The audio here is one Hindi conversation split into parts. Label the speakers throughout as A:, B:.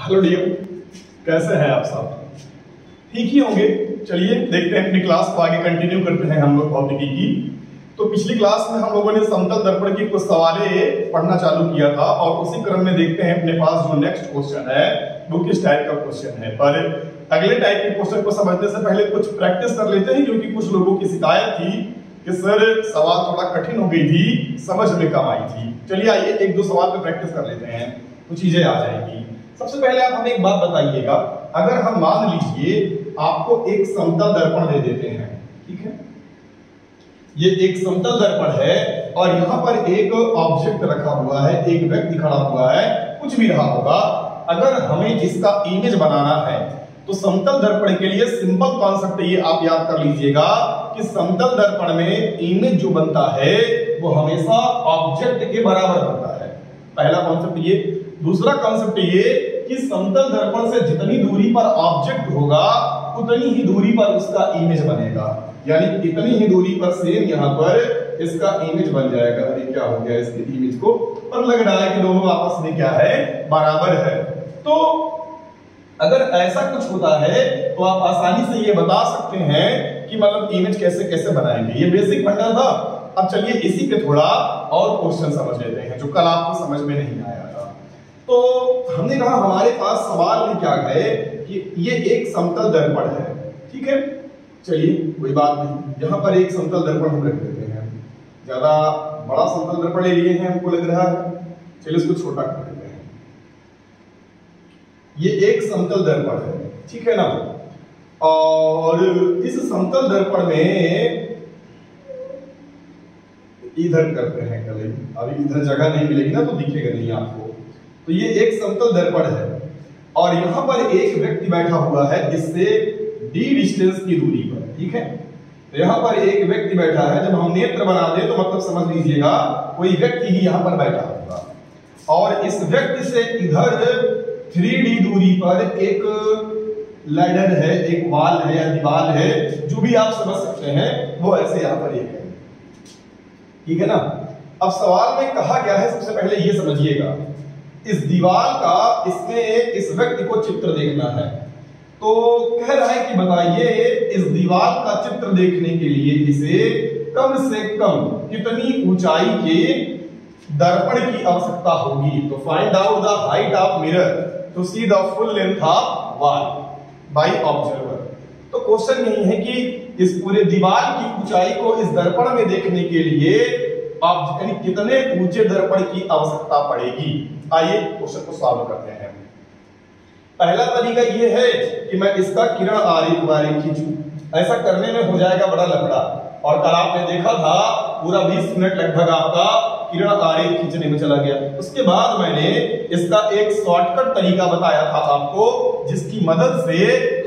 A: हेलो डियर, कैसे हैं आप सब? ठीक ही होंगे। चलिए देखते हैं अपनी क्लास को आगे कंटिन्यू करते हैं हम लोग भौतिकी की। तो पिछली क्लास में हम लोगों ने समतल दर्पण की कुछ सवालें पढ़ना चालू किया था और उसी क्रम में देखते हैं अपने पास जो नेक्स्ट क्वेश्चन है वो किस टाइप का क्वेश्चन है। पर अगले टाइप के क्वेश्चन को समझने से पहले कुछ प्रैक्टिस कर लेते हैं, क्योंकि कुछ लोगों की शिकायत थी कि सर सवाल थोड़ा कठिन हो गई थी, समझ में कम आई थी। चलिए आइए एक दो सवाल पे प्रैक्टिस कर लेते हैं तो चीजें आ जाएंगी। सबसे पहले आप हमें एक बात बताइएगा, अगर हम मान लीजिए आपको एक समतल दर्पण दे देते हैं, ठीक है, ये एक समतल दर्पण है और यहां पर एक ऑब्जेक्ट रखा हुआ है, एक व्यक्ति खड़ा हुआ है, कुछ भी रहा होगा। अगर हमें इसका इमेज बनाना है तो समतल दर्पण के लिए सिंपल कॉन्सेप्ट ये आप याद कर लीजिएगा कि समतल दर्पण में इमेज जो बनता है वो हमेशा ऑब्जेक्ट के बराबर बनता है। पहला कॉन्सेप्ट ये। दूसरा कॉन्सेप्ट ये कि समतल दर्पण से जितनी दूरी पर ऑब्जेक्ट होगा उतनी ही दूरी पर उसका इमेज बनेगा, यानी इतनी ही दूरी पर सेम यहां पर इसका इमेज बन जाएगा। अरे क्या हो गया, इसके इमेज को पर लग रहा है कि दोनों आपस में क्या है, बराबर है। तो अगर ऐसा कुछ होता है तो आप आसानी से ये बता सकते हैं कि मतलब इमेज कैसे कैसे बनाएंगे। ये बेसिक फंडा था। अब चलिए इसी पे थोड़ा और क्वेश्चन समझ लेते हैं जो कल आपको समझ में नहीं आया था। तो हमने कहा हमारे पास सवाल में क्या है कि ये एक समतल दर्पण है, ठीक है। चलिए कोई बात नहीं, यहां पर एक समतल दर्पण हम रख देते हैं। ज्यादा बड़ा समतल दर्पण ले लिए हैं हमको लग रहा है, चलिए इसको छोटा कर देते हैं। ये एक समतल दर्पण है, ठीक है ना। और इस समतल दर्पण में इधर करते हैं, अभी इधर जगह नहीं मिलेगी ना तो दिखेगा नहीं आपको। तो ये एक समतल दर्पण है और यहां पर एक व्यक्ति बैठा हुआ है इससे d डिस्टेंस की दूरी पर, ठीक है। तो यहां पर एक व्यक्ति बैठा है, जब हम नेत्र बना दें तो मतलब समझ लीजिएगा कोई व्यक्ति ही यहां पर बैठा होगा और इस व्यक्ति से इधर 3D दूरी पर एक लैडर है, एक वाल है या दीवार है, जो भी आप समझ सकते हैं, वो ऐसे यहां पर एक है, ठीक है ना। अब सवाल में कहा गया है, सबसे पहले ये समझिएगा, इस दीवार का इसमें इस व्यक्ति को चित्र देखना है। तो कह रहा है कि बताइए इस दीवार का चित्र देखने के लिए इसे कम से कम कितनी ऊंचाई के दर्पण की आवश्यकता होगी। तो find out the height of mirror to see the full length of wall by observer. तो क्वेश्चन यही है कि इस पूरे दीवार की ऊंचाई को इस दर्पण में देखने के लिए यानी कितने ऊंचे दर्पण की आवश्यकता पड़ेगी। आइए क्वेश्चन को सॉल्व करते हैं। पहला तरीका यह है कि मैं इसका किरण आरेख खींचूं। ऐसा करने में हो जाएगा बड़ा लफड़ा, और कल आपने देखा था पूरा 20 मिनट लगभग आपका किरण आरेख खींचने में चला गया। उसके बाद मैंने इसका एक शॉर्टकट तरीका बताया था आपको, जिसकी मदद से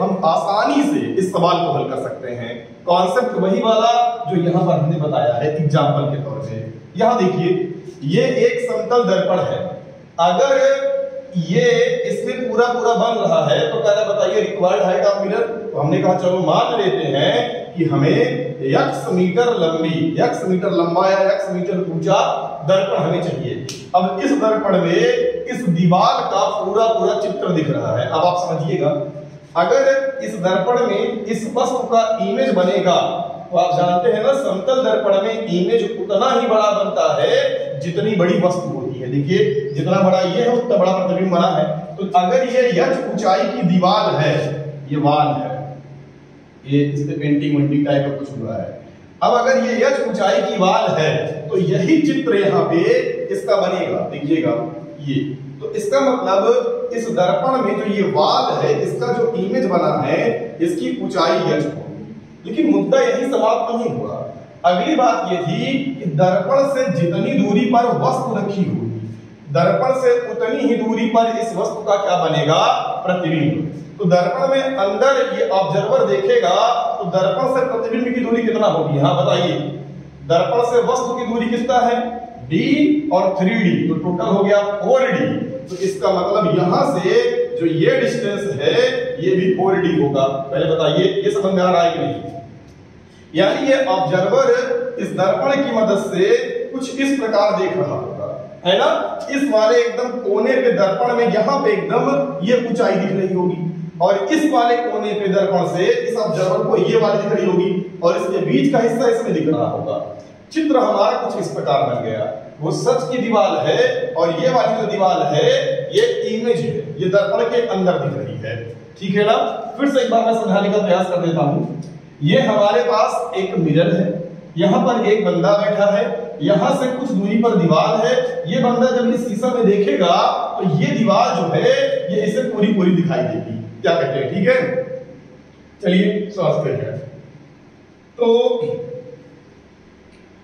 A: हम आसानी से इस सवाल को हल कर सकते हैं। कॉन्सेप्ट वही वाला जो यहां पर हमने बताया है एग्जांपल के तौर पे। यहां देखिए ये एक समतल दर्पण है, अगर ये इसमें पूरा पूरा बन रहा है तो कहना बताइए रिक्वायर्ड हाइट ऑफ मिरर। तो हमने कहा चलो मान लेते हैं कि हमें x मीटर लंबा या x मीटर ऊंचा दर्पण हमें चाहिए। अब इस दर्पण में इस दीवार का पूरा पूरा चित्र दिख रहा है। अब आप समझिएगा, अगर इस दर्पण में इस वस्तु का इमेज बनेगा तो आप जानते हैं ना समतल दर्पण में इमेज उतना ही बड़ा बनता है जितनी बड़ी वस्तु होती है। देखिए जितना बड़ा ये है उतना बड़ा प्रतिबिंब बना है। तो अगर ये h ऊंचाई की दीवार है, ये वाल है, ये इस पे पेंटिंग टाइप का कुछ हुआ है। अब अगर ये h ऊंचाई की वाल है तो यही चित्र यहाँ पे इसका बनेगा, देखिएगा ये। तो इसका मतलब इस दर्पण में जो ये वाल है इसका जो इमेज बना है इसकी ऊंचाई h होगी। लेकिन मुद्दा यही समाप्त नहीं हुआ। अगली बात ये थी कि दर्पण से जितनी दूरी पर वस्तु रखी होगी, दर्पण से उतनी ही दूरी पर इस वस्तु का क्या बनेगा, प्रतिबिंब। तो दर्पण में अंदर ये ऑब्जर्वर देखेगा तो दर्पण से प्रतिबिंब की दूरी कितना होगी, हाँ बताइए। दर्पण से वस्तु की दूरी कितना है, d और 3d, तो टोटल हो गया 4d। तो इसका मतलब यहां से जो ये डिस्टेंस है ये भी 4d होगा। पहले बताइए ये समझ में आ रहा है कि नहीं। यानी ये ऑब्जर्वर इस दर्पण की मदद से कुछ इस प्रकार देख रहा होगा, है ना। इस वाले एकदम कोने पे दर्पण में यहाँ पे एकदम ये ऊंचाई दिख रही होगी, और इस वाले कोने पे दर्पण से इस ऑब्जर्वर को ये वाली दिख रही होगी, और इसके बीच का हिस्सा इसमें दिख रहा होगा। चित्र हमारा कुछ इस प्रकार बन गया। वो सच की दीवार है, और ये वाली जो दीवार है ये इमेज है, ये दर्पण के अंदर दिख रही है। ठीक है ना। फिर से एक बार मैं समझाने का प्रयास कर देता हूं। ये हमारे पास एक मिरर है, यहां पर एक बंदा बैठा है, यहां से कुछ दूरी पर दीवार है। ये बंदा जब इस शीशा में देखेगा तो ये दीवार जो है ये इसे पूरी पूरी दिखाई देगी। क्या कहते हैं, ठीक है। चलिए समझते हैं। तो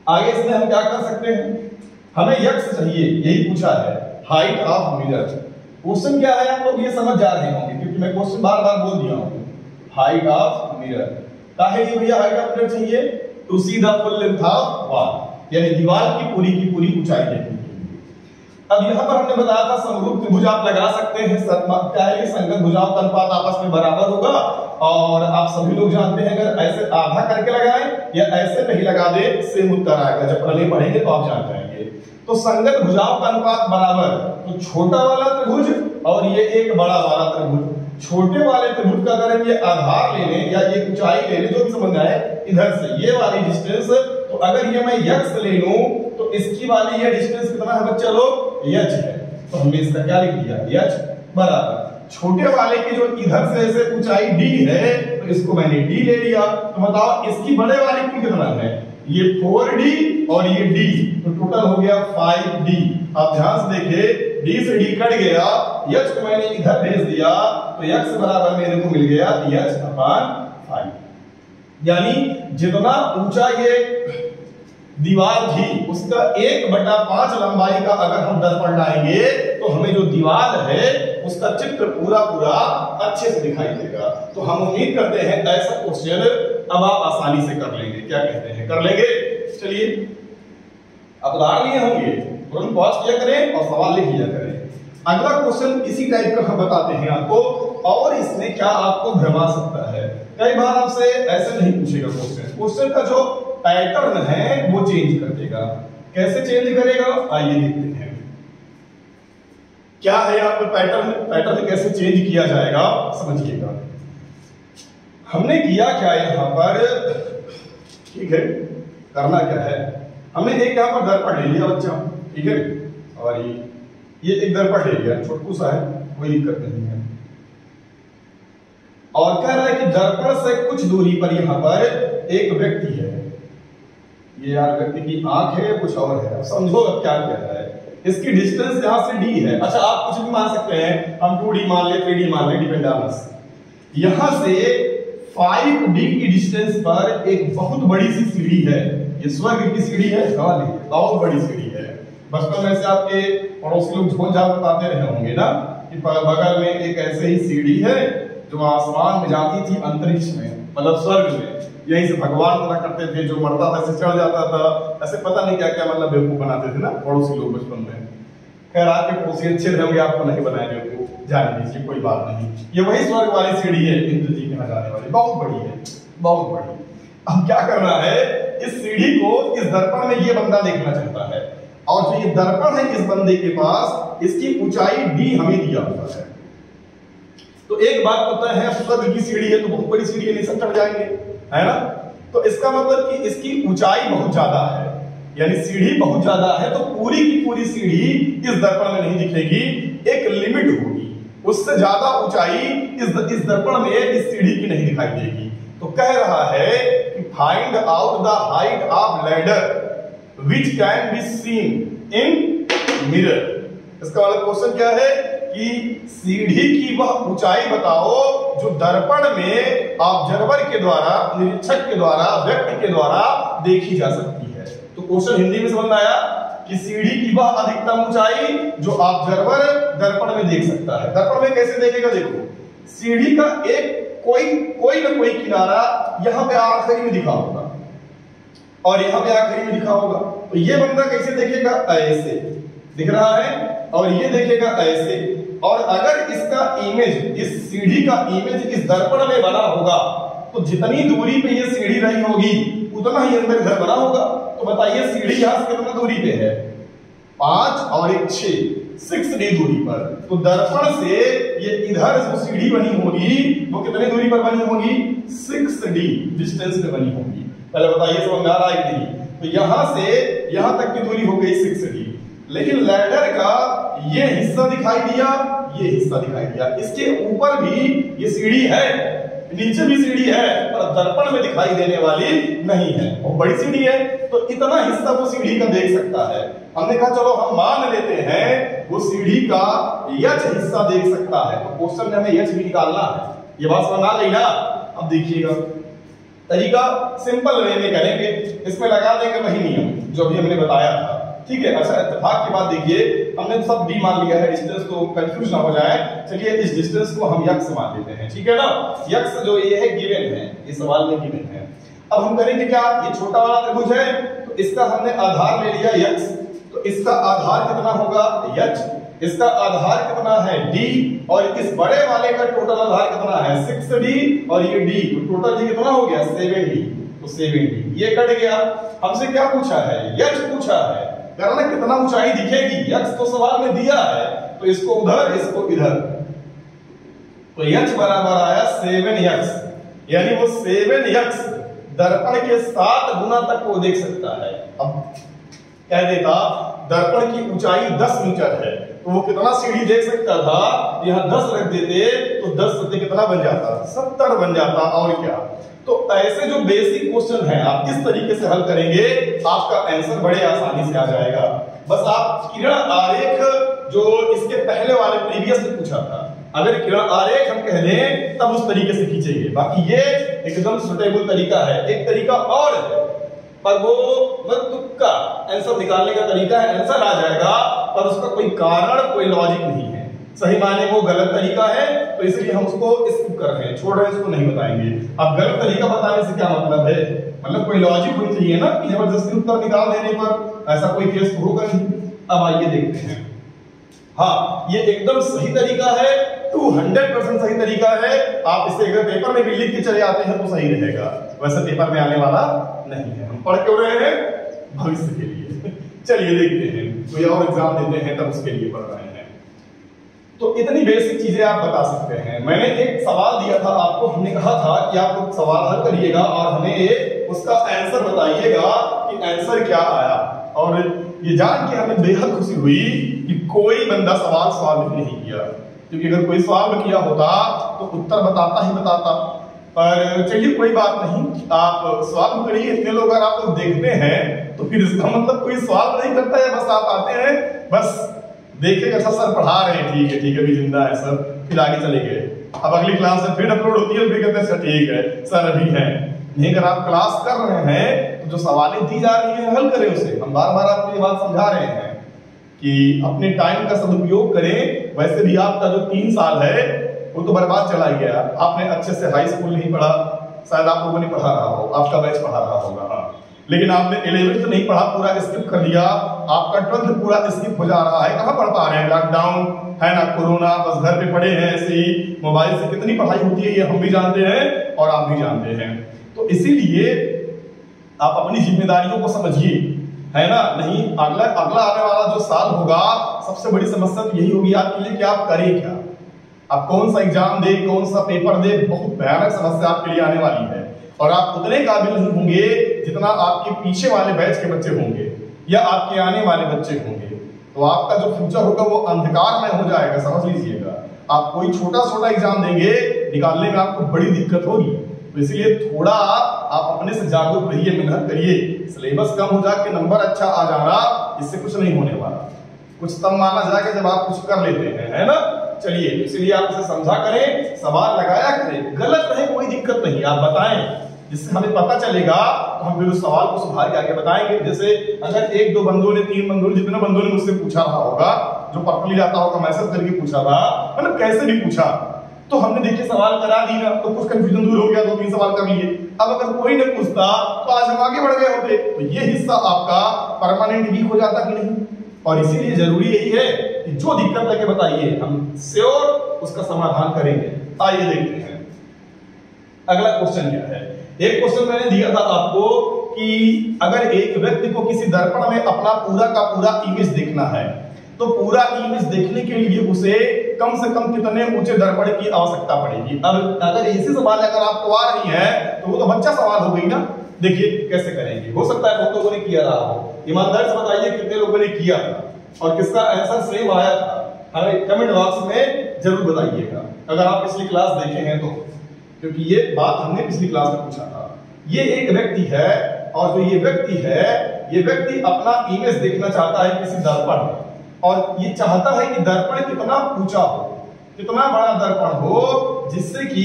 A: आगे इसमें हम क्या कर सकते हैं, हमें यक्स चाहिए, यही पूछा है, हाइट ऑफ मिरर। क्वेश्चन क्या है आप लोग ये समझ जा रहे होंगे, क्योंकि मैं क्वेश्चन बार बार बोल दिया हूं। हाइट ऑफ मिरर काहे लिए भैया हाइट ऑफ मिरर चाहिए? To see the full length of wall, यानी दीवार की पूरी ऊंचाई देखने के लिए। अब यहां पर हमने बताया था समरूप त्रिभुज आप लगा सकते हैं। क्या है, संगत भुजाओं का अनुपात आपस में बराबर होगा, और आप सभी लोग जानते हैं अगर ऐसे आधा करके लगाएं या ऐसे नहीं लगा दे सेम उत्तर आएगा। जब प्रमेय पढ़ेंगे तो आप जान जाएंगे। तो संगत भुजाओं का अनुपात बराबर, तो छोटा वाला त्रिभुज और ये एक बड़ा वाला त्रिभुज, छोटे वाले त्रिभुज का अगर हम ये आधार ले लें या ये ऊंचाई ले लें, जो भी समझ आए, इधर से ये वाली डिस्टेंस, तो अगर ये मैं यक्स ले लूं तो इसकी वाली ये डिस्टेंस कितना है बच्चा लोग? यच है। तो हमने इसका क्या लिख दिया? यच बराबर छोटे वाले की जो इधर से ऐसे ऊंचाई d है, तो इसको मैंने d ले लिया। तो बताओ इसकी बड़े वाले की कितना है? ये 4d और ये d, तो टोटल हो गया 5d। आप ध्यान से देखिए, d से d कट गया, h को मैंने इधर भेज दिया, तो x बराबर मेरे को मिल गया h/5। यानी जितना ऊंचा ये दीवार थी उसका 1/5 लंबाई का अगर हम दर्पण लाएंगे तो हमें जो दीवार है उसका चित्र पूरा अच्छे से दिखाई देगा। तो हम उम्मीद करते हैं ऐसा क्वेश्चन अब आप आसानी से कर लेंगे। क्या कहते हैं, कर लेंगे? चलिए अब उदाहरण लिए होंगे, तुरंत पॉज किया करें और सवाल लिख लिया करें। अगला क्वेश्चन इसी टाइप का हम बताते हैं आपको, और इसमें क्या आपको भ्रमा सकता है। कई बार आपसे ऐसे नहीं पूछेगा क्वेश्चन का जो पैटर्न है वो चेंज कर देगा। कैसे चेंज करेगा, आइए देखते हैं। क्या है यहाँ पर पैटर्न कैसे चेंज किया जाएगा समझिएगा। हमने किया क्या यहाँ पर, ठीक है, करना क्या है, हमने एक यहाँ पर दर्पण ले लिया बच्चा, ठीक है, और ये एक दर्पण ले लिया, छोटू सा है, कोई दिक्कत नहीं है। और कह रहा है कि दर्पण से कुछ दूरी पर यहाँ पर एक व्यक्ति है। ये यार व्यक्ति की आंख है, कुछ और है, अब समझो अब क्या कह रहा है। इसकी डिस्टेंस यहां से d है। अच्छा आप कुछ भी मान सकते हैं, हम 2d मान ले, 3d मान ले, डिपेंड ऑन अस। यहां से 5d की डिस्टेंस पर एक बहुत बड़ी सी सीढ़ी है। ये स्वर्ग की सीढ़ी है, बहुत बड़ी सीढ़ी है। बचपन में से आपके पड़ोसी लोग झोल झाल बताते रहे होंगे ना कि बगल में एक ऐसे ही सीढ़ी है जो आसमान में जाती थी, अंतरिक्ष में, मतलब स्वर्ग में। यहीं से भगवान बना करते थे, जो मरता था ऐसे चढ़ जाता था, ऐसे पता नहीं क्या क्या मतलब बेवकूफ बनाते थे ना पड़ोसी लोग बचपन में। खैर आपके पड़ोसी अच्छे रहेंगे, आपको नहीं बनाए बेवकूफ, जाने दीजिए, कोई बात नहीं। ये वही स्वर्ग वाली सीढ़ी है, इंद्र जी के यहाँ जाने वाली, बहुत बड़ी है, बहुत बड़ी। अब क्या करना है, इस सीढ़ी को इस दर्पण में ये बंदा देखना चाहता है, और जो ये दर्पण है इस बंदे के पास, इसकी ऊंचाई d हमें दिया हुआ है। तो एक बात पता है, स्वर्ग की सीढ़ी है तो बहुत बड़ी सीढ़ी है, नहीं सब चढ़ जाएंगे, है ना। तो इसका मतलब कि इसकी ऊंचाई बहुत ज्यादा है, यानी सीढ़ी बहुत ज्यादा है, तो पूरी की पूरी सीढ़ी इस दर्पण में नहीं दिखेगी, एक लिमिट होगी, उससे ज्यादा ऊंचाई इस दर्पण में इस सीढ़ी की नहीं दिखाई देगी। तो कह रहा है कि find out the height of ladder which can be seen in mirror. इसका मतलब क्वेश्चन क्या है कि सीढ़ी की वह ऊंचाई बताओ जो दर्पण में ऑब्जर्वर के द्वारा, निरीक्षक के द्वारा, व्यक्ति के द्वारा देखी जा सकती है। तो क्वेश्चन हिंदी में समझ में आया कि सीढ़ी की वह अधिकतम ऊंचाई जो ऑब्जर्वर दर्पण में देख सकता है। दर्पण में कैसे देखेगा, देखो सीढ़ी का एक कोई ना कोई किनारा यहाँ पे आखिरी में दिखा होगा और यहाँ पे आखिरी में दिखा होगा। तो ये बंदा कैसे देखेगा, ऐसे दिख रहा है, और ये देखेगा ऐसे। और अगर इसका इमेज, इस सीढ़ी का इमेज इस दर्पण में बना होगा तो जितनी दूरी पे ये सीढ़ी रही होगी उतना ही अंदर घर बना होगा। तो बताइए सीढ़ी यहां से कितना दूरी पे है 5 और एक 6D दूरी पर। तो दर्पण से ये इधर जो सीढ़ी बनी होगी वो कितने दूरी पर बनी होगी? 6D डिस्टेंस पे बनी होगी। पहले बताइए समझ में आ रहा है कि नहीं? तो यहां से यहां तक की दूरी हो गई 6D, लेकिन लैडर का ये हिस्सा दिखाई दिया, ये हिस्सा दिखाई दिया, इसके ऊपर भी ये सीढ़ी है, नीचे भी सीढ़ी है, पर दर्पण में दिखाई देने वाली नहीं है, वो बड़ी सीढ़ी है, तो इतना हिस्सा वो सीढ़ी का देख सकता है। हमने कहा चलो हम मान लेते हैं वो सीढ़ी का यच हिस्सा देख सकता है, तो क्वेश्चन में हमें यच भी निकालना है। ये बात समझ आ गई ना? अब देखिएगा तरीका सिंपल वे में करेंगे, इसमें लगा देंगे वही नियम जो भी हमने बताया था, ठीक है। अच्छा इत्तेफाक की बात देखिए, हमने सब डी मान लिया है डिस्टेंस, तो कंफ्यूज ना हो जाए। चलिए इस डिस्टेंस को हम यक्स मान लेते हैं, ठीक है ना? यक्स जो ये है गिवन है, ये सवाल में गिवन है। अब हम करेंगे क्या, ये छोटा वाला त्रिभुज है तो इसका हमने आधार ले लिया यक्स, तो इसका आधार कितना होगा? यच। इसका आधार कितना है? डी। और इस बड़े वाले का टोटल आधार कितना है? 6D और ये डी, तो टोटल जी कितना हो गया? 7D। तो 7D ये कट गया। हमसे क्या पूछा है? यच पूछा है, करना कितना ऊंचाई दिखेगी? यक्स तो सवाल में दिया है, तो इसको उधर इसको इधर, तो यच बराबर आया 7x, यानी वो 7x दर्पण के 7 गुना तक वो देख सकता है। अब कह देता दर्पण की ऊंचाई 10 मीटर है, तो वो कितना सीढ़ी देख सकता था? यहां 10 रख देते तो 10 से कितना बन जाता? 70 बन जाता। और क्या? तो ऐसे जो बेसिक क्वेश्चन है आप इस तरीके से हल करेंगे, आपका आंसर बड़े आसानी से आ जाएगा। बस आप किरण आरेख जो इसके पहले वाले प्रीवियस में पूछा था, अगर किरण आरेख हम कह दें तब उस तरीके से खींचेंगे, बाकी ये एकदम सुटेबल तरीका है। एक तरीका और है पर वो तुक्का आंसर निकालने का तरीका है, आंसर आ जाएगा पर उसका कोई कारण कोई लॉजिक नहीं है, सही माने वो गलत तरीका है, तो इसलिए हम उसको स्किप कर रहे हैं, छोड़ रहे हैं, इसको नहीं बताएंगे। अब गलत तरीका बताने से क्या मतलब है? मतलब कोई लॉजिक होनी चाहिए ना कि जबरदस्ती उत्तर निकाल देने पर ऐसा कोई केस होगा नहीं। अब आइए देखते हैं। हाँ, ये एकदम सही तरीका है, 200% सही तरीका है। आप इसे अगर पेपर में भी लिख के चले आते हैं तो सही रहेगा, वैसे पेपर में आने वाला नहीं है। हम पढ़ क्यों रहे हैं? भविष्य के लिए। चलिए देखते हैं, कोई और एग्जाम देते हैं तब उसके लिए पढ़ रहे हैं। तो इतनी बेसिक चीजें आप बता सकते हैं। मैंने एक सवाल दिया था आपको, हमने कहा था कि आप लोग सवाल हल करिएगा और हमें उसका आंसर बताइएगा कि आंसर क्या आया। और ये जान के हमें बेहद खुशी हुई कि कोई बंदा सवाल सॉल्व नहीं किया, क्योंकि अगर कोई सॉल्व किया होता तो उत्तर बताता ही बताता। पर चलिए कोई बात नहीं, आप सॉल्व करिए। इतने लोग अगर आप लोग देखते हैं तो फिर इसका मतलब कोई सॉल्व नहीं करता है, बस आप आते हैं, बस देखेगा सर पढ़ा रहे हैं, ठीक है अभी जिंदा है सर, फिर आगे चले गए। अब अगली क्लास में फिर अपलोड होती है, फिर कहते हैं सर ठीक है सर अभी है नहीं। अगर आप क्लास कर रहे हैं तो जो सवालें दी जा रही है हल करें उसे। हम बार बार आपको ये बात समझा रहे हैं कि अपने टाइम का सदुपयोग करें। वैसे भी आपका जो 3 साल है वो तो बर्बाद चला गया। आपने अच्छे से हाई स्कूल नहीं पढ़ा, शायद आप लोगों ने पढ़ा रहा हो, आपका बैच पढ़ा रहा होगा, हाँ, लेकिन आपने 11th नहीं पढ़ा, पूरा स्किप कर दिया। आपका 12th पूरा स्किप हो जा रहा है। कहाँ पढ़ पा रहे हैं? लॉकडाउन है ना, कोरोना, बस घर पे पढ़े हैं ऐसे ही। मोबाइल से कितनी पढ़ाई होती है ये हम भी जानते हैं और आप भी जानते हैं। तो इसीलिए आप अपनी जिम्मेदारियों को समझिए, है ना। नहीं अगला आने वाला जो साल होगा, सबसे बड़ी समस्या तो यही होगी आपके लिए कि आप करें क्या, आप कौन सा एग्जाम दे, कौन सा पेपर दे। बहुत भयानक समस्या आपके लिए आने वाली है और आप उतने काबिल नहीं होंगे जितना आपके पीछे वाले बैच के बच्चे होंगे या आपके आने वाले बच्चे होंगे। तो आपका जो फ्यूचर होगा वो अंधकार में हो जाएगा, समझ लीजिएगा। आप कोई छोटा एग्जाम देंगे, निकालने में आपको बड़ी दिक्कत होगी। तो इसलिए थोड़ा आप अपने से जागरूक रहिए, मेहनत करिए। सिलेबस कम हो जाके नंबर अच्छा आ जाना, इससे कुछ नहीं होने वाला। कुछ तब माना जाएगा जब आप कुछ कर लेते हैं, है ना। चलिए, इसलिए आप इसे समझा करें, सवाल लगाया करें, गलत रहे कोई दिक्कत नहीं, आप बताएं, जिससे हमें पता चलेगा तो हम फिर उस सवाल को सुधार के आगे बताएंगे। जैसे अगर 1-2 बंदों ने, 3 बंदों ने, जितने बंदों ने मुझसे पूछा रहा होगा, जो पर्सनली आता होगा, मैसेज करके पूछा था, मतलब कैसे भी पूछा, तो हमने देखिए सवाल करा दी ना, तो कुछ कंफ्यूजन दूर हो गया, 2-3 सवाल कर लिए। अब अगर कोई नहीं पूछता तो आज हम आगे बढ़ गए होते। तो ये हिस्सा आपका परमानेंट वीक हो जाता कि नहीं। और इसीलिए जरूरी यही है कि जो दिक्कत लगे बताइए, हम श्योर उसका समाधान करेंगे। आइए देखते हैं अगला क्वेश्चन क्या है। एक क्वेश्चन मैंने दिया था आपको कि अगर एक व्यक्ति को किसी दर्पण में अपना पूरा का पूरा इमेज देखना है तो पूरा इमेज देखने के लिए उसे कम से कम कितने ऊंचे दर्पण की आवश्यकता पड़ेगी। अब अगर इसी सवाल अगर आपको आ रही है तो वो तो बच्चा सवाल हो गई ना। देखिए कैसे करेंगे, हो सकता है बहुत लोगों ने किया रहा हो, ईमानदार से बताइए कितने लोगों ने किया था और किसका आंसर सेम आया था, हमें कमेंट बॉक्स में जरूर बताइएगा अगर आप पिछली क्लास देखे हैं तो, क्योंकि ये बात हमने पिछली क्लास में पूछा था। ये एक व्यक्ति है और जो ये व्यक्ति है, ये व्यक्ति अपना इमेज देखना चाहता है किसी दर्पण में और ये चाहता है कि दर्पण कितना ऊंचा हो, कितना बड़ा दर्पण हो जिससे कि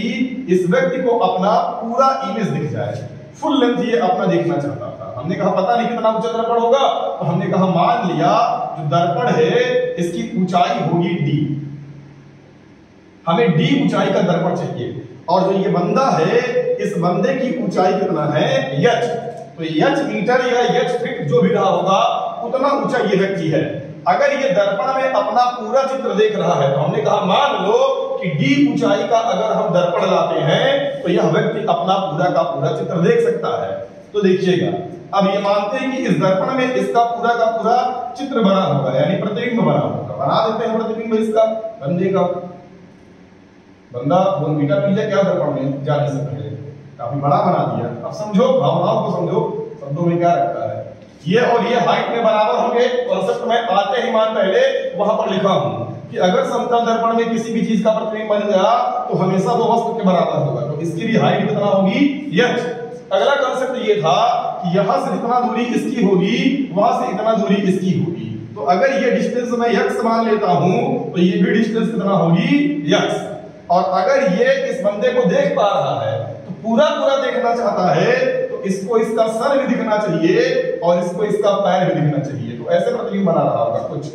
A: इस व्यक्ति को अपना पूरा इमेज दिख जाए, फुल लेंथ ये अपना देखना चाहता था। हमने कहा पता नहीं कितना ऊंचा दर्पण होगा, तो हमने कहा मान लिया जो दर्पण है इसकी ऊंचाई होगी d, हमें d ऊंचाई का दर्पण चाहिए और जो ये बंदा है इस बंदे की ऊंचाई कितना है h, तो h मीटर या h फीट जो भी रहा होगा उतना ऊंचा ये व्यक्ति है। अगर ये दर्पण में अपना पूरा चित्र देख रहा है तो हमने कहा मान लो कि d ऊंचाई का अगर हम दर्पण लाते हैं तो यह व्यक्ति अपना पूरा का पूरा चित्र देख सकता है। तो देखिएगा अब ये मानते हैं कि इस दर्पण में इसका पूरा का पूरा चित्र बना होगा, यानी प्रतिबिंब बना होगा। बना देते हैं प्रतिबिंब इसका बंदे का। बंदा बोनवीटा पी ले क्या दर्पण में जाने से पहले, काफी बड़ा बना दिया। अब समझो भावनाओं को समझो, शब्दों में क्या रखता है। ये और ये हाइट में बराबर होंगे। कॉन्सेप्ट में आते ही मान पहले वहां पर लिखा हूं कि अगर समतल दर्पण में किसी भी चीज का प्रतिबिंब बन गया तो हमेशा वो वस्तु के बराबर होगा, तो इसकी भी हाइट कितना होगी h। अगला कॉन्सेप्ट ये था कि यहां से इतना दूरी इसकी होगी, वहां से इतना दूरी इसकी होगी, तो अगर ये डिस्टेंस मैं x मान लेता हूं तो ये भी डिस्टेंस कितना होगी x। और अगर ये इस बंदे को देख पा रहा है तो पूरा पूरा देखना चाहता है तो इसको इसका सर भी दिखना चाहिए और इसको इसका पैर भी दिखना चाहिए, तो ऐसे प्रतिबिंब बना रहा होगा कुछ।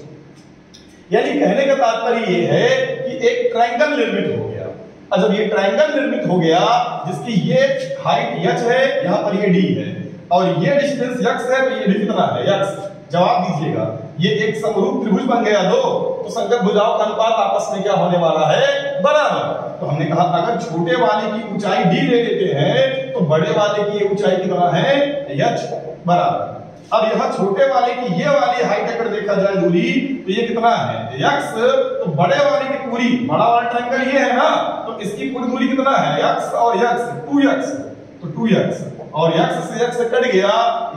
A: यानी कहने का तात्पर्य ये है कि एक ट्रायंगल निर्मित हो गया। और जब ये ट्रायंगल निर्मित हो गया जिसकी ये हाइट h है, यहाँ पर ये d है और ये डिस्टेंस x है, तो ये d कितना है x। जवाब दीजिएगा। ये एक समरूप त्रिभुज बन गया दो, तो संगत भुजाओं का अनुपात आपस में क्या होने वाला है बराबर। तो हमने कहा अगर छोटे वाले की ऊंचाई d ले लेते हैं तो बड़े वाले की ऊंचाई कितना है h बराबर। अब यहाँ छोटे वाले की ये वाली हाइट अगर देखा जाए दूरी तो ये कितना है x, तो बड़े वाले की पूरी, बड़ा वाला ट्रायंगल ये है ना, तो इसकी पूरी दूरी कितना है x और x 2x, तो 2x और x से x कट गया,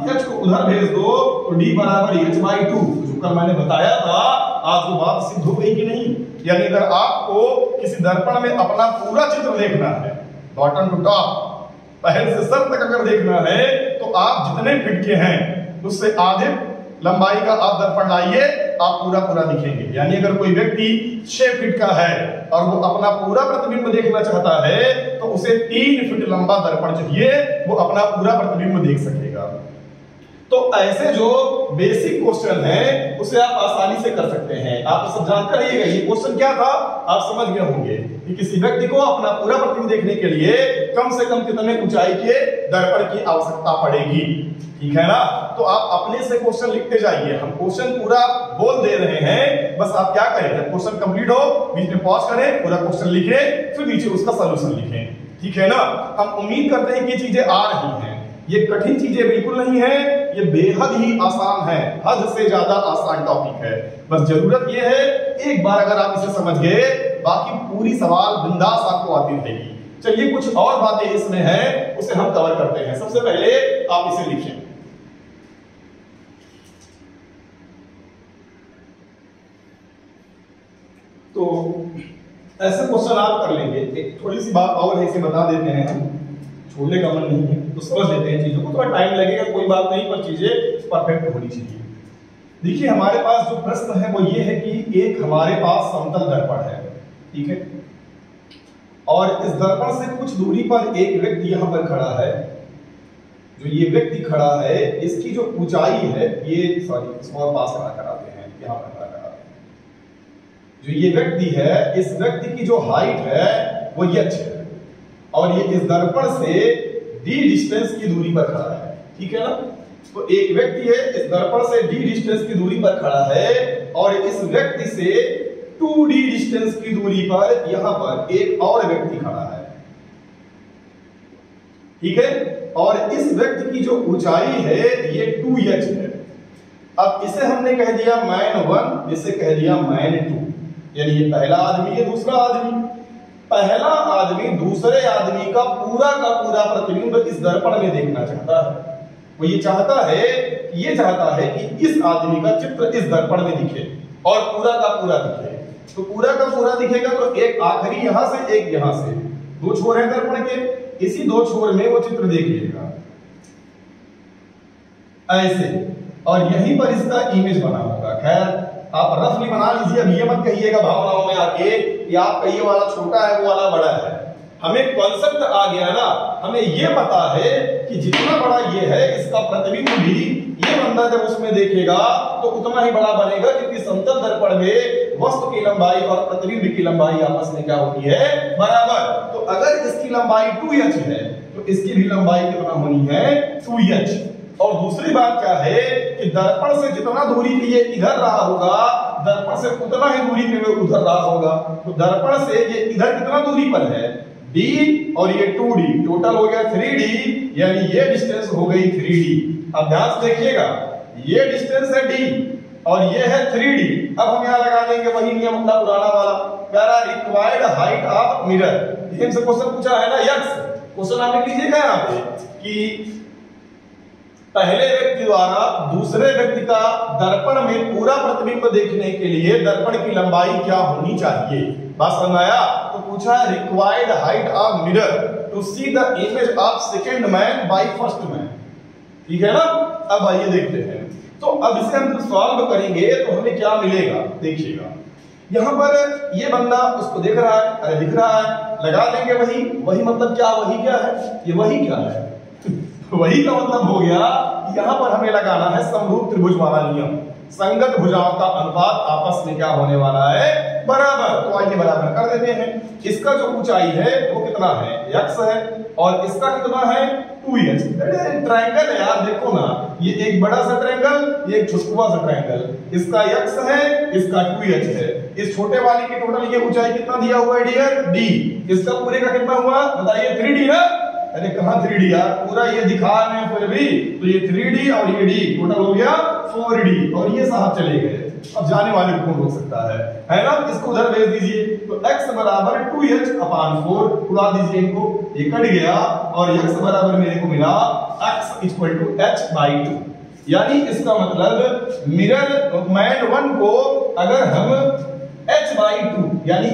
A: h को उधर भेज दो तो d बराबर h/2। जो कल मैंने बताया था आज वो बात सिद्ध हो गई कि नहीं। यानी अगर आपको किसी दर्पण में अपना पूरा चित्र देखना है बॉटम टू टॉप, पहले से सर तक अगर देखना है तो आप जितने फिट के हैं उससे आधे लंबाई का आप दर्पण लाइए, आप पूरा पूरा दिखेंगे। यानी अगर कोई व्यक्ति 6 फीट का है और वो अपना पूरा प्रतिबिंब देखना चाहता है तो उसे 3 फीट लंबा दर्पण चाहिए, वो अपना पूरा प्रतिबिंब देख सकेगा। तो ऐसे जो बेसिक क्वेश्चन है उसे आप आसानी से कर सकते हैं। आप सब जानते रहिएगा ये क्वेश्चन क्या था, आप समझ गए होंगे कि किसी व्यक्ति को अपना पूरा प्रतिबिंब देखने के लिए कम से कम कितने ऊंचाई के दर्पण की आवश्यकता पड़ेगी, ठीक है ना। तो आप अपने से क्वेश्चन लिखते जाइए, हम क्वेश्चन पूरा बोल दे रहे हैं, बस आप क्या करें जब क्वेश्चन कंप्लीट हो बीच में पॉज करें, पूरा क्वेश्चन लिखें, फिर नीचे उसका सॉल्यूशन लिखें, ठीक है ना। हम उम्मीद करते हैं कि चीजें आ रही हैं, ये कठिन चीजें बिल्कुल नहीं है, ये बेहद ही आसान है, हद से ज्यादा आसान टॉपिक है। बस जरूरत ये है एक बार अगर आप इसे समझ गए बाकी पूरी सवाल बिंदास आपको आती रहेगी। चलिए कुछ और बातें इसमें हैं उसे हम कवर करते हैं। सबसे पहले आप इसे लिखें, तो ऐसे क्वेश्चन आप कर लेंगे। एक थोड़ी सी बात और है, इसे बता देते हैं, हम छोड़ने का मन नहीं है तो समझ लेते हैं चीजों को, थोड़ा टाइम लगेगा कोई बात नहीं, पर चीजें परफेक्ट होनी चाहिए। देखिए हमारे पास जो प्रश्न है वो ये है कि एक हमारे पास समतल दर्पण है, ठीक है, और इस दर्पण से कुछ दूरी पर एक व्यक्ति यहां पर खड़ा है। जो ये व्यक्ति खड़ा है इसकी जो ऊंचाई है, ये सॉरी स्मॉल पास खड़ा कराते हैं, यहां पर खड़ा कराते हैं। जो ये व्यक्ति है इस व्यक्ति की जो हाइट है वो h है और ये इस दर्पण से d डिस्टेंस की दूरी पर खड़ा है, ठीक है ना। तो एक व्यक्ति है इस दर्पण से d डिस्टेंस की दूरी पर खड़ा है और इस व्यक्ति से 2d डिस्टेंस की दूरी पर यहां पर एक और व्यक्ति खड़ा है, ठीक है। और इस व्यक्ति की जो ऊंचाई है ये 2h है। अब इसे हमने कह दिया मैन 1, इसे कह दिया मैन 2, यानी ये पहला आदमी है, दूसरा आदमी। पहला आदमी दूसरे आदमी का पूरा प्रतिबिंब इस दर्पण में देखना चाहता है। वो ये चाहता है कि इस आदमी का चित्र इस दर्पण में दिखे और पूरा का पूरा दिखे। तो पूरा का पूरा दिखेगा तो एक आखिरी यहां से, एक यहां से, दो छोर है दर्पण के, इसी दो छोर में वो चित्र देख लेगा ऐसे, और यहीं पर इसका इमेज बना होगा। खैर आप रफली बना लीजिए, अब ये मत कहिएगा भावनाओं में आके कि आपका ये वाला छोटा है वो वाला बड़ा है। हमें कॉन्सेप्ट आ गया ना, हमें ये पता है कि जितना बड़ा ये है इसका प्रतिबिंब भी ये बंदा जब उसमें देखेगा तो उतना ही बड़ा बनेगा, क्योंकि समतल दर्पण में वस्तु की लंबाई और प्रतिबिंब की लंबाई आपस में क्या होती है, बराबर। तो अगर इसकी लंबाई 2h है तो इसकी भी लंबाई कितना होनी है, 2h। और दूसरी बात क्या है कि दर्पण से जितना दूरी पे ये इधर रहा होगा, दर्पण से उतना ही दूरी पे वो उधर रहा होगा। तो दर्पण से ये इधर कितना दूरी पर है, d, और ये 2d, टोटल हो गया 3d, यानी ये डिस्टेंस हो गई 3d। अब ध्यान से देखिएगा, ये डिस्टेंस है d और ये है 3d। अब हम यहां लगा देंगे वही नियम अपना पुराना वाला, कह रिक्वायर्ड हाइट ऑफ मिरर। ये हमसे क्वेश्चन पूछा है ना यक्स, क्वेश्चन आप लिख लीजिएगा यहाँ पे कि पहले व्यक्ति द्वारा दूसरे व्यक्ति का दर्पण में पूरा प्रतिबिंब देखने के लिए दर्पण की लंबाई क्या होनी चाहिए। बात समझ आया? तो पूछा है required height of mirror to see the image of second man by first man. ठीक है ना? अब आइए देखते हैं। तो अब इसे हम सॉल्व करेंगे तो हमें क्या मिलेगा, देखिएगा। यहां पर ये बंदा उसको देख रहा है, अरे दिख रहा है, लगा देंगे वही मतलब क्या, वही क्या है, ये वही क्या है वही का मतलब हो गया कि यहां पर हमें लगाना है समरूप त्रिभुज वाला नियम, संगत भुजाओं का अनुपात आपस में क्या होने वाला है, बराबर। तो आइए बराबर कर देते हैं। इसका जो ऊंचाई है वो कितना है, x है, और इसका कितना है 2h। ट्रायंगल है यार, देखो ना, ये एक बड़ा सा ट्रायंगल, ये एक छोटा सा ट्रायंगल। इसका x है, इसका 2h है। इस छोटे वाले की टोटल ये ऊंचाई कितना दिया हुआ है डियर, d। इसका पूरे का कितना हुआ बताइए, 3d ना। अरे कहां 3d यार, पूरा ये दिखा रहे हैं फिर भी, तो ये 3d और ये d टोटल हो गया 4d, और ये साहब चले गए। अब जाने वाले को कौन रोक सकता है ना? इसको उधर भेज दीजिए, तो x बराबर 2h/4, उड़ा दीजिए इनको, ये कट गया, और x बराबर मेरे को मिला x = h/2। यानी इसका मतलब मिरर मैन 1 को अगर हम h/2 यानी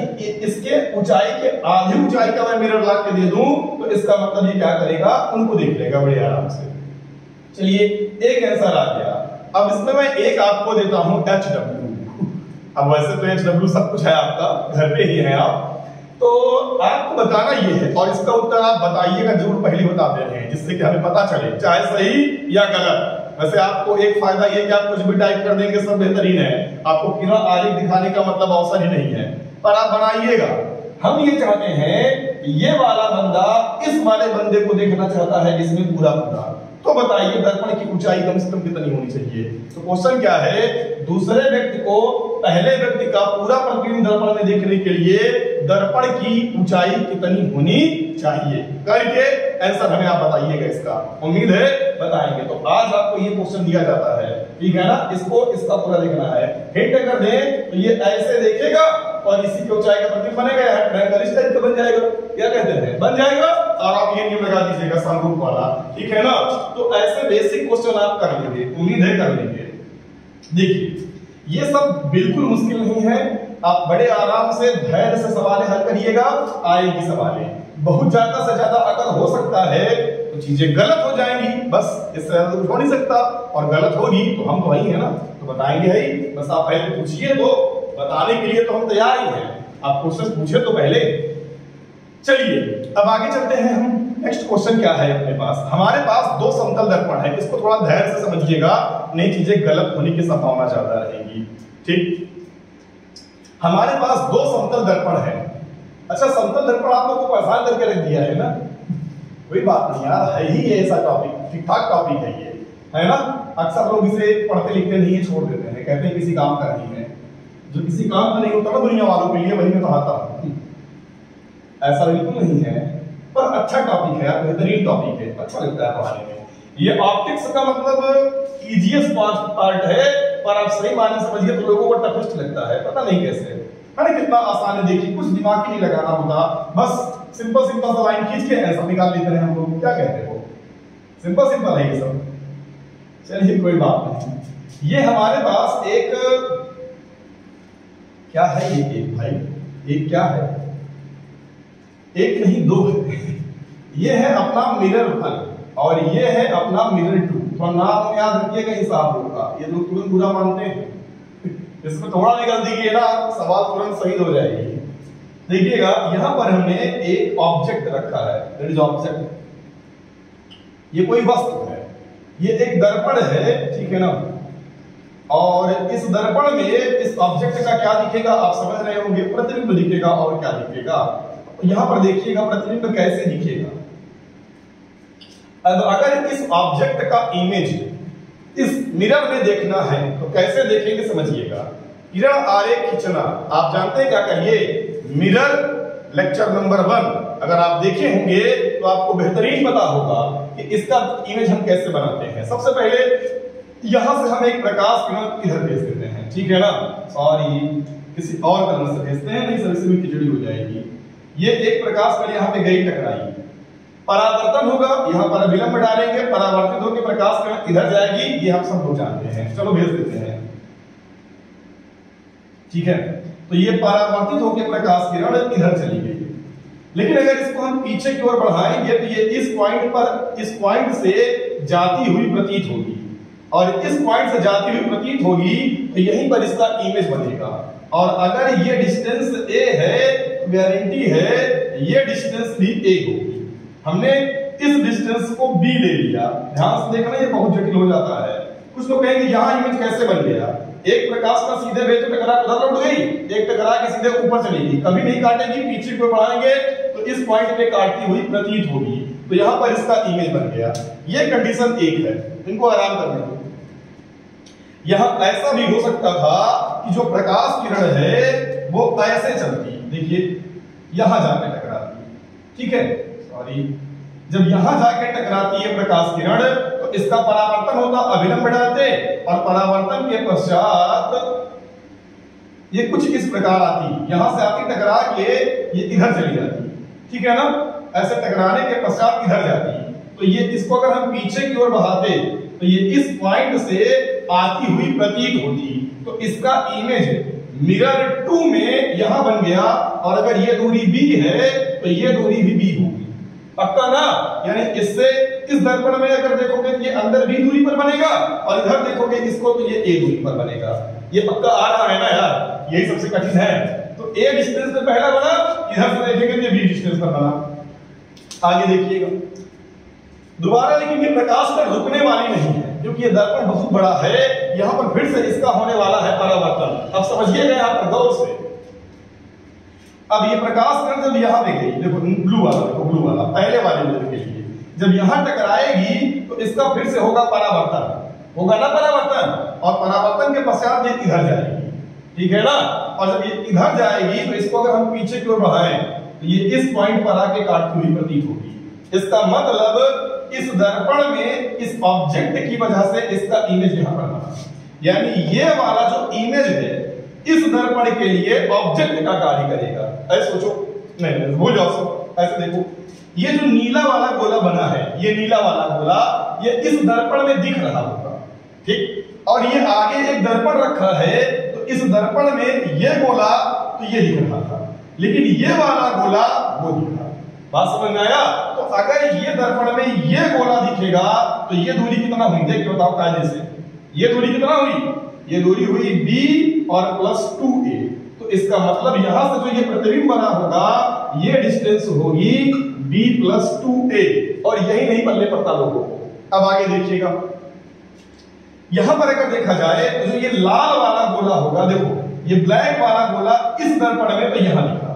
A: इसके ऊंचाई के आधी ऊंचाई का मैं मिरर ला के दे दूं तो इसका मतलब ये क्या करेगा, उनको देख लेगा बड़े आराम से। चलिए एक आंसर आ गया। अब इसमें मैं एक आपको देता हूं HW। अब वैसे तो HW सब कुछ है आपका, घर पे ही है आप, तो आपको बताना ये है, और इसका उत्तर आप बताइएगा जरूर, पहले बताते हैं जिससे कि हमें पता चले चाहे सही या गलत। वैसे आपको एक फायदा ये कि आप कुछ भी टाइप कर देंगे सब बेहतरीन है, आपको किरण आलेख दिखाने का मतलब अवसर ही नहीं है, पर आप बनाइएगा। हम ये चाहते हैं ये वाला बंदा इस वाले बंदे को देखना चाहता है जिसमें पूरा पूरा, तो बताइए दर्पण की ऊंचाई कम से कम कितनी होनी चाहिए। तो क्वेश्चन क्या है, दूसरे व्यक्ति को पहले व्यक्ति का पूरा प्रतिबिंब दर्पण में देखने के लिए दर्पण की ऊंचाई कितनी होनी चाहिए, करके आंसर हमें आप बताइएगा इसका। उम्मीद है बताएंगे। तो आज आपको ये क्वेश्चन दिया जाता है, ठीक है ना, इसको इसका पूरा देखना है। हिंट अगर दें तो ये ऐसे देखेगा और इसी की ऊंचाई का प्रतिबिंब बनेगा, यहां ट्रायंगल इस टाइप का बन जाएगा, क्या कहते हैं, बन जाएगा। और आप ये नियम लगा दीजिएगा समरूप वाला, ठीक है ना। तो ऐसे बेसिक क्वेश्चन आप कर लेंगे, उम्मीद है कर लेंगे। देखिए ये सब बिल्कुल मुश्किल नहीं है, आप बड़े आराम से धैर्य से सवाल हल करिएगा, आएगी सवालें। बहुत ज्यादा से ज्यादा अगर हो सकता है तो चीजें गलत हो जाएंगी, बस इससे ज्यादा कुछ हो नहीं सकता, और गलत होगी तो हम तो वही है ना, तो बताएंगे ही। बस आप पहले पूछिए, तो बताने के लिए तो हम तैयार ही हैं, आप क्वेश्चन पूछे तो पहले। चलिए अब आगे चलते हैं हम। नेक्स्ट क्वेश्चन क्या है अपने पास, हमारे पास दो समतल दर्पण है, इसको थोड़ा धैर्य से समझिएगा, नहीं चीजें गलत होने की संभावना ज्यादा रहेगी। ठीक, हमारे पास दो समतल दर्पण है। अच्छा, समतल दर्पण आप लोगों को आसान करके रख दिया है ना, कोई बात नहीं यार, है ही ऐसा टॉपिक, ठीक ठाक टॉपिक है ये, है ना। अक्सर लोग इसे पढ़ते लिखते नहीं है, छोड़ देते हैं, कहते हैं किसी काम का नहीं है। जो किसी काम का नहीं होता ना दुनिया वालों के लिए, वही मैं पढ़ाता हूं। ऐसा बिल्कुल नहीं है, पर अच्छा टॉपिक है यार, बेहतरीन टॉपिक है, अच्छा लगता है पढ़ाने में। ये ऑप्टिक्स का मतलब इजीएस्ट पार्ट है, पर आप सही मायने समझिए तो लोगों को टफेस्ट लगता है, पता नहीं कैसे है ना। कितना आसान है, देखिए कुछ दिमाग ही नहीं लगाना होता, बस सिंपल सिंपल सा लाइन खींच के ऐसा निकाल लेते हैं हम लोग। क्या कहते हो, सिंपल सिंपल है ये सब। चलिए कोई बात नहीं। ये हमारे पास एक क्या है, ये एक भाई, एक क्या है, एक नहीं दो है। ये है अपना मिरर 1 और ये है अपना मिरर 2। थोड़ा नाम याद रखिएगा हिसाब होगा, ये लोग तुरंत बुरा मानते हैं। इसमें थोड़ा भी गलती की है ना, सवाल तुरंत सही हो जाएगी। देखिएगा यहां पर हमने एक ऑब्जेक्ट रखा है, दैट इज ऑब्जेक्ट। ये कोई वस्तु है, ये एक दर्पण है, ठीक है ना। और इस दर्पण में इस ऑब्जेक्ट का क्या दिखेगा, आप समझ रहे होंगे, प्रतिबिंब दिखेगा। और क्या दिखेगा, यहां पर देखिएगा प्रतिबिंब कैसे दिखेगा। अब अगर इस ऑब्जेक्ट का इमेज इस मिरर में देखना है तो कैसे देखेंगे, समझिएगा। किरण आरेख खींचना, आप जानते हैं क्या करिए, मिरर लेक्चर नंबर 1 अगर आप देखे होंगे तो आपको बेहतरीन पता होगा कि इसका इमेज हम कैसे बनाते हैं। सबसे पहले यहां से हम एक प्रकाश किरण इधर भेज देते हैं, ठीक है ना। सॉरी, किसी और कलर से भेजते हैं, नहीं सर इससे भी खिचड़ी हो जाएगी। ये एक प्रकाश किरण यहां पे गई, टकराई, परावर्तन होगा, यहां पर विलंब डालेंगे, परावर्तित होकर प्रकाश किरण इधर जाएगी, ये हम सब लोग जानते हैं। चलो भेज देते हैं, ठीक है। तो ये परावर्तित होकर प्रकाश किरण इधर चली गई। लेकिन अगर इसको हम पीछे की ओर बढ़ाएंगे तो ये इस पॉइंट पर, इस पॉइंट से जाती हुई प्रतीत होगी, और इस पॉइंट से जाती हुई प्रतीत होगी तो यहीं पर इसका इमेज बनेगा। और अगर ये डिस्टेंस a है, गारंटी है ये डिस्टेंस भी a होगी। हमने इस डिस्टेंस को b ले लिया, ध्यान से देखना, ये बहुत जटिल हो जाता है। कुछ लोग कहेंगे यहां इमेज कैसे बन गया, एक प्रकाश का सीधे भेज टकरा उधर लौट गई, एक टकरा के सीधे ऊपर चली गई, कभी नहीं काटेगी, पीछे को बढ़ाएंगे तो इस पॉइंट पे काटती हुई प्रतीत होगी, तो यहां पर इसका इमेज बन गया। ये कंडीशन 1 है, इनको आराम करने दो। यहां ऐसा भी हो सकता था कि जो प्रकाश किरण है वो ऐसे चलती, देखिए यहां जाके टकराती, ठीक है। सॉरी, जब यहां जाके टकराती है प्रकाश किरण तो इसका परावर्तन होता, अभिलंब डालते, और परावर्तन के पश्चात ये कुछ इस प्रकार आती, यहां से आती टकरा के ये इधर चली जाती, ठीक है ना। ऐसे टकराने के पश्चात इधर जाती, तो ये इसको अगर हम पीछे की ओर बढ़ाते तो ये इस पॉइंट से आती हुई प्रतीत होती, तो इसका इमेज मिरर 2 में यहां बन गया। और अगर ये दूरी b है तो ये दूरी भी b होगी, पक्का ना। यानी इससे इस दर्पण में अगर देखोगे तो ये अंदर b दूरी पर बनेगा, और इधर देखोगे इसको तो ये a दूरी पर बनेगा। ये पक्का आ रहा है ना यार, यही सबसे कठिन है। तो a डिस्टेंस पे पहला बना, इधर से देखेंगे तो ये b डिस्टेंस पर बना। आगे देखिएगा दोबारा, लेकिन ये प्रकाश पर रुकने वाली नहीं है क्योंकि ये दर्पण बहुत बड़ा है, यहां पर फिर से इसका होने वाला है परावर्तन। अब समझिएगा यहां पर गौर से। अब ये प्रकाश किरण जब यहां पे गई, देखो ब्लू वाला, देखो ब्लू वाला पहले वाले लेयर के लिए, जब यहां टकराएगी तो इसका फिर से होगा परावर्तन, होगा ना परावर्तन, और परावर्तन के पश्चात ये इधर जाएगी, ठीक है ना। और जब ये इधर जाएगी तो इसको अगर हम पीछे की ओर बढ़ाएं तो ये इस पॉइंट पर आके काटती हुई प्रतीत होगी। इसका मतलब इस दर्पण में इस ऑब्जेक्ट की वजह से इसका इमेज यहां पर बना, यानी ये वाला जो इमेज है इस दर्पण के लिए ऑब्जेक्ट का कार्य करेगा। ऐसे सोचो, नहीं भूल जाओ सब, ऐसे देखो, ये जो नीला वाला गोला बना है, ये नीला वाला गोला ये इस दर्पण में दिख रहा होगा, ठीक। और ये आगे एक दर्पण रखा है तो इस दर्पण में ये गोला तो ये दिख रहा था, लेकिन ये वाला गोला वो दिख रहा। बात समझ में आया। तो अगर ये दर्पण में ये गोला दिखेगा तो ये दूरी कितना हुई, देख के बताओ कायदे से। ये दूरी कितना हुई, ये दूरी हुई b और +2a। तो इसका मतलब यहां से जो ये प्रतिबिंब बना होगा ये डिस्टेंस होगी b +2a, और यही नहीं पल्ले पड़ता लोगों को। अब आगे देखिएगा, यहां पर अगर देखा जाए तो जो ये लाल वाला गोला होगा, देखो ये ब्लैक वाला गोला इस दर्पण में तो यहां दिखा,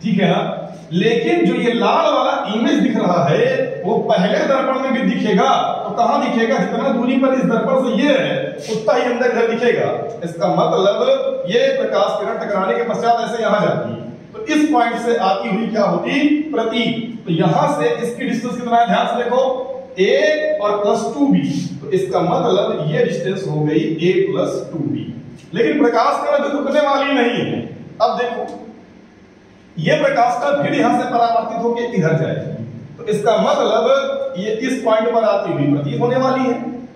A: ठीक है ना। लेकिन जो ये लाल वाला इमेज दिख रहा है वो पहले दर्पण में भी दिखेगा, तो कहां दिखेगा, जितना दूरी पर इस दर्पण से ये है उतना ही अंदर इधर दिखेगा। इसका मतलब ये प्रकाश किरण टकराने के पश्चात ऐसे यहां जाती है तो इस पॉइंट से आती हुई क्या होती, प्रतीक। तो यहां से इसकी डिस्टेंस कितना है, ध्यान से देखो, a और प्लस 2b, तो इसका मतलब ये डिस्टेंस हो गई a प्लस 2b। लेकिन प्रकाश का गति रुकने वाली नहीं है। अब देखो, ये प्रकाश का फिर यहां से परावर्तित होकर इधर जाएगी, तो इसका मतलब ये इस पॉइंट पर आती हुई प्रतीत होने वाली है।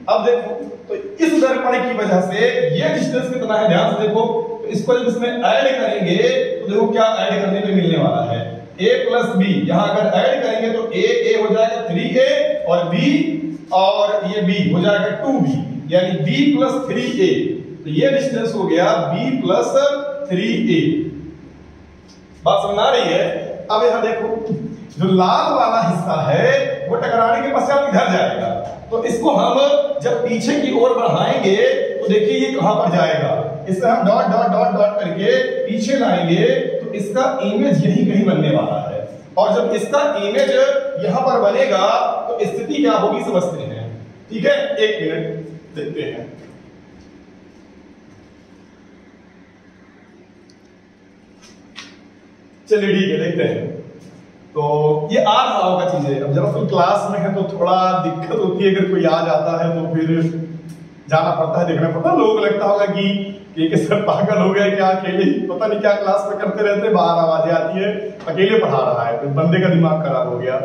A: अब देखो, तो इस दर्पण की वजह से ये डिस्टेंस कितना है, ध्यान से देखो, तो इसको जब इसमें ऐड करेंगे तो देखो क्या ऐड करने पे मिलने वाला है, a प्लस b। यहां अगर ऐड करेंगे तो a हो जाएगा 3a और b और ये b हो जाएगा 2b, यानी b प्लस 3a। तो ये डिस्टेंस हो गया b प्लस 3a। बात समझ आ रही है? अब यहां देखो, जो लाल वाला हिस्सा है वो टकराने के पश्चात इधर जाएगा, तो इसको हम जब पीछे की ओर बढ़ाएंगे तो देखिए ये कहां पर जाएगा। इससे हम डॉट डॉट डॉट डॉट करके पीछे लाएंगे तो इसका इमेज यही कहीं बनने वाला है। और जब इसका इमेज यहां पर बनेगा तो स्थिति क्या होगी समझते हैं। ठीक है, एक मिनट देखते हैं। चलिए ठीक है, देखते हैं। तो ये आ रहा होगा चीजें। अब जब अपन क्लास में है तो थोड़ा दिक्कत होती है, अगर कोई आ जाता है तो फिर जाना पड़ता है, देखना पड़ता है। लोगों को लगता होगा कि सर पागल हो गए क्या, अकेले ही पता नहीं क्या क्लास में करते रहते, बाहर आवाजें आती है, अकेले पढ़ा रहा है, तो बंदे का दिमाग खराब हो गया।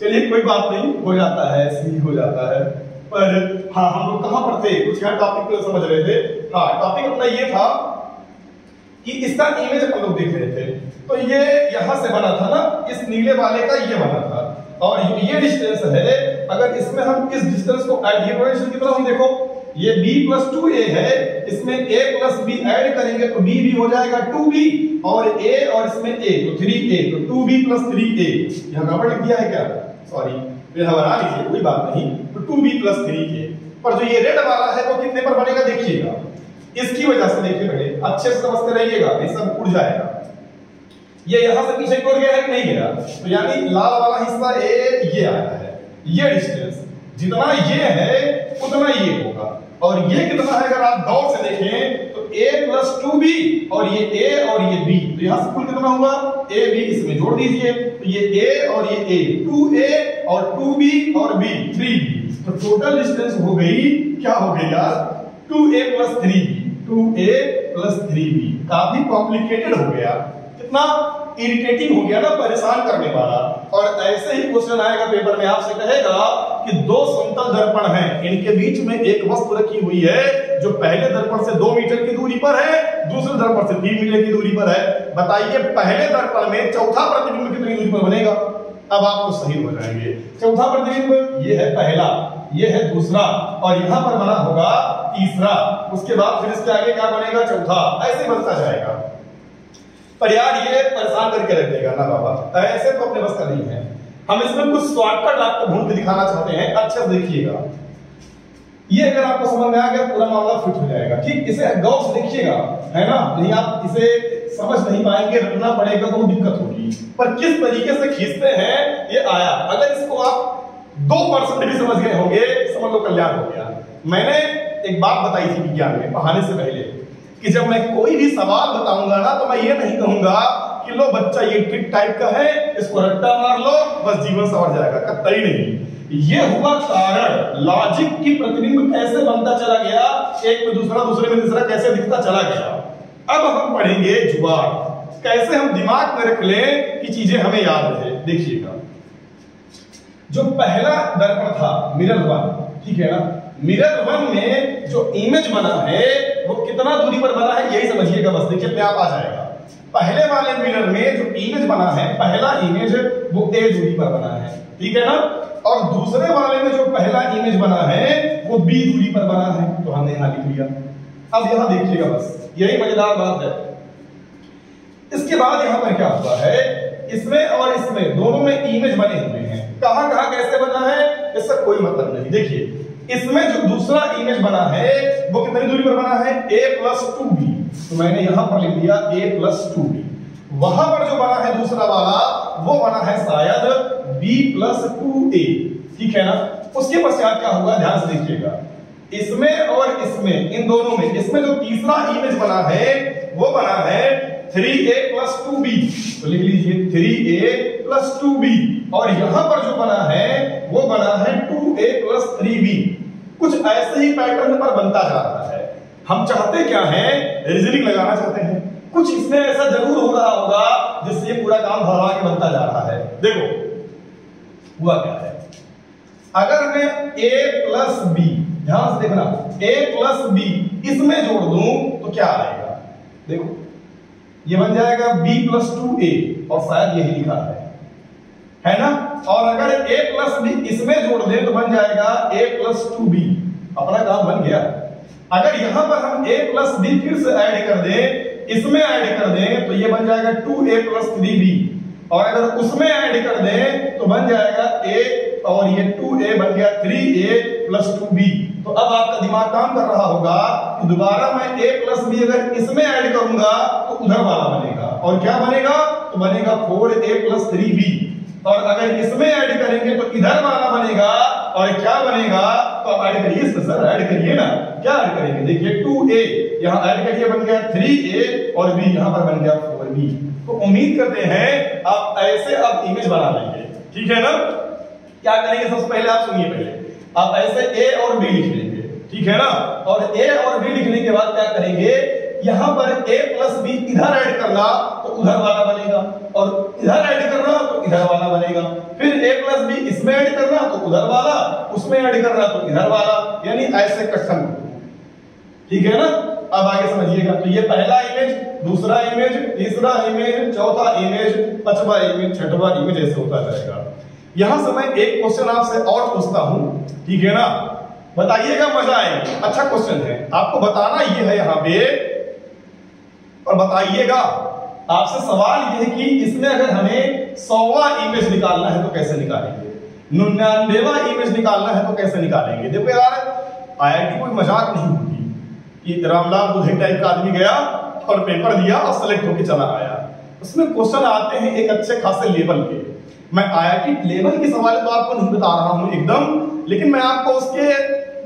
A: चलिए कोई बात नहीं, हो जाता है, ऐसे ही हो जाता है। पर हाँ, हम लोग कहां पर थे, कुछ यहाँ टॉपिक को समझ रहे थे। हाँ, टॉपिक अपना ये था कि इसका इमेज हम लोग देख रहे थे। तो ये यहां से बना था ना, इस नीले वाले का ये बना था, और ये डिस्टेंस है। अगर इसमें हम इस डिस्टेंस को ऐड, ये पोजीशन कितना हुई देखो, ये b प्लस 2a है, इसमें a प्लस b ऐड करेंगे तो b भी हो जाएगा 2b, और a और इसमें a तो 3a, तो 2b प्लस 3a। यहां गड़बड़ लिख दिया है क्या, सॉरी, फिर बना लीजिए, कोई बात नहीं। तो 2b प्लस 3a, पर जो ये रेड वाला है वो कितने पर बनेगा देखिएगा। इसकी वजह से देखिए, पहले अच्छे से समझते रहिएगा, ये सब उड़ जाएगा। ये यहां से पीछे की ओर गया है कि नहीं गया, तो यानी लाल वाला हिस्सा a ये आया है, ये डिस्टेंस जितना ये है उतना ये होगा। और ये कितना है, अगर आप गौर से देखें तो a प्लस 2b, और ये a और ये b, तो यहां से कुल कितना हुआ, a b, इसमें जोड़ दीजिए, तो ये a और ये a, 2a और 2b और b 3b, तो टोटल डिस्टेंस हो गई, क्या हो गई यार, 2a plus 3b, 2a plus 3b। काफी कॉम्प्लिकेटेड हो गया, कितना इरिटेटिंग हो गया ना, परेशान करने वाला। और ऐसे ही क्वेश्चन आएगा पेपर में, आपसे कहेगा कि दो समतल दर्पण हैं, इनके बीच में एक वस्तु रखी हुई है जो पहले दर्पण से 2 मीटर की दूरी पर है, दूसरे दर्पण से 3 मीटर की दूरी पर है। बताइए पहले दर्पण में चौथा प्रतिबिंब कितनी दूरी पर बनेगा। अब आप तो सही हो जाएंगे। चौथा प्रतिबिंब ये है पहला, ये है दूसरा, और यहां पर बना होगा तीसरा, उसके बाद फिर इसके आगे क्या बनेगा, चौथा, ऐसे बनता जाएगा। पर यार ये परेशान करके रख देगा ना बाबा, ऐसे तो अपने बस का नहीं है। हम इसमें कुछ शॉर्टकट आपको ढूंढ के दिखाना चाहते हैं, अच्छे से देखिएगा। ये अगर आपको समझ में आ गया पूरा मामला फिट हो जाएगा। ठीक, इसे गौर से देखिएगा, है ना, नहीं आप इसे समझ नहीं पाएंगे, रटना पड़ेगा तो दिक्कत होगी। पर किस तरीके से खींचते हैं ये आया। अगर इसको आप 2% भी समझ गए होंगे, समझ लो कल्याण हो गया। मैंने एक बात बताई थी विज्ञान में पढ़ाने से पहले कि जब मैं कोई भी सवाल बताऊंगा ना तो मैं ये नहीं कहूंगा कि लो बच्चा ये ट्रिक टाइप का है, इसको रट्टा मार लो बस जीवन संवर जाएगा, कतई नहीं। ये हुआ कारण, लॉजिक की प्रतिबिंब कैसे बनता चला गया, एक में दूसरा, दूसरे में तीसरा कैसे दिखता चला गया। अब हम पढ़ेंगे जुगाड़, कैसे हम दिमाग में रख लें कि चीजें हमें याद रहे। देखिएगा, जो पहला दर्पण था मिरर 1, ठीक है ना, मिरर 1 में जो इमेज बना है वो कितना दूरी पर बना है यही समझिएगा बस। देखिए अपने आप आ जाएगा। पहले वाले मिरर में जो इमेज बना है, पहला इमेज वो a दूरी पर बना है, ठीक है ना, और दूसरे वाले में जो पहला इमेज बना है वो b दूरी पर बना है, तो हमने यहां लिख लिया। अब यहां देखिएगा बस, यही मजेदार बात है। इसके बाद यहां पर क्या हुआ है, इसमें और इसमें दोनों में इमेज बने हुए हैं। कहां कहां कैसे बना है इसका कोई मतलब नहीं। देखिए इसमें जो दूसरा इमेज बना है वो कितनी दूरी पर बना है, a प्लस 2b, तो मैंने यहां पर लिख दिया a प्लस 2b। वहां पर जो बना है दूसरा वाला वो बना है शायद b प्लस 2a, ठीक है ना। उसके पश्चात क्या हुआ ध्यान से देखिएगा, इसमें और इसमें, इन दोनों में, इसमें जो तीसरा इमेज बना है वो बना है 3a + 2b, तो लिख लीजिए 3a + 2b, और यहां पर जो बना है वो बना है 2a + 3b। कुछ ऐसे ही पैटर्न पर बनता जा रहा है। हम चाहते क्या है, रीजनिंग लगाना चाहते हैं, कुछ इसमें ऐसा जरूर हो रहा होगा जिससे ये पूरा काम भरवा के बनता जा रहा है। देखो हुआ क्या है, अगर मैं a + b, ध्यान से देखना, a + b इसमें जोड़ दूं तो क्या आएगा, देखो ये बन जाएगा b + 2a, और शायद यही लिखा है ना। और अगर a + b इसमें जोड़ दें तो बन जाएगा a + 2b, अपना काम बन गया। अगर यहां पर हम a + b फिर से ऐड कर दें, इसमें ऐड कर दें तो ये बन जाएगा 2a + 3b, और अगर उसमें ऐड कर दें तो बन जाएगा a, और ये 2a बन गया 3a + 2b। तो अब आपका दिमाग काम कर रहा होगा कि दोबारा मैं a + b अगर इसमें ऐड करूंगा तो उधर वाला बनेगा, और क्या बनेगा, तो बनेगा 4a + 3b, और अगर इसमें ऐड करेंगे तो इधर वाला बनेगा, और क्या बनेगा, तो ऐड करिए इसमें सर, ऐड करिए ना, क्या ऐड करेंगे, देखिए 2a यहां ऐड करिए बन गया 3a, और b यहां पर बन गया 4b। तो उम्मीद करते हैं आप ऐसे अब इमेज बना लेंगे, ठीक है ना। क्या करेंगे, सबसे पहले आप सुनिए, पहले आप ऐसे a और b लिख लेंगे, ठीक है ना, और a और b लिखने के बाद क्या करेंगे, यहां पर a + b इधर ऐड करना तो उधर वाला बनेगा, और इधर ऐड करना तो इधर वाला बनेगा, फिर a + b इसमें ऐड करना तो उधर वाला, उसमें ऐड करना तो इधर वाला, यानी ऐसे कट्ठन, ठीक है ना। अब आगे समझिएगा, तो ये पहला इमेज, दूसरा इमेज, तीसरा इमेज, चौथा इमेज, पांचवा इमेज, छठवां इमेज, ऐसे होता जाएगा। यहां से मैं एक क्वेश्चन आपसे और पूछता हूं, ठीक है ना, बताइएगा, मजा आएगा, अच्छा क्वेश्चन है, आपको बताना ये है यहां पे, और बताइएगा। आपसे सवाल ये है कि इसमें अगर हमें 100वां इमेज निकालना है तो कैसे निकालेंगे, 99वां इमेज निकालना है तो कैसे निकालेंगे। देखो यार, IIT कोई मजाक नहीं होती कि रामलाल बुधे टाइप का आदमी गया और पेपर दिया और सेलेक्ट होकर चला आया। उसमें क्वेश्चन आते हैं एक अच्छे खासे लेवल के। मैं IIT लेवल के सवाल तो आपको नहीं बता रहा हूं एकदम, लेकिन मैं आपको उसके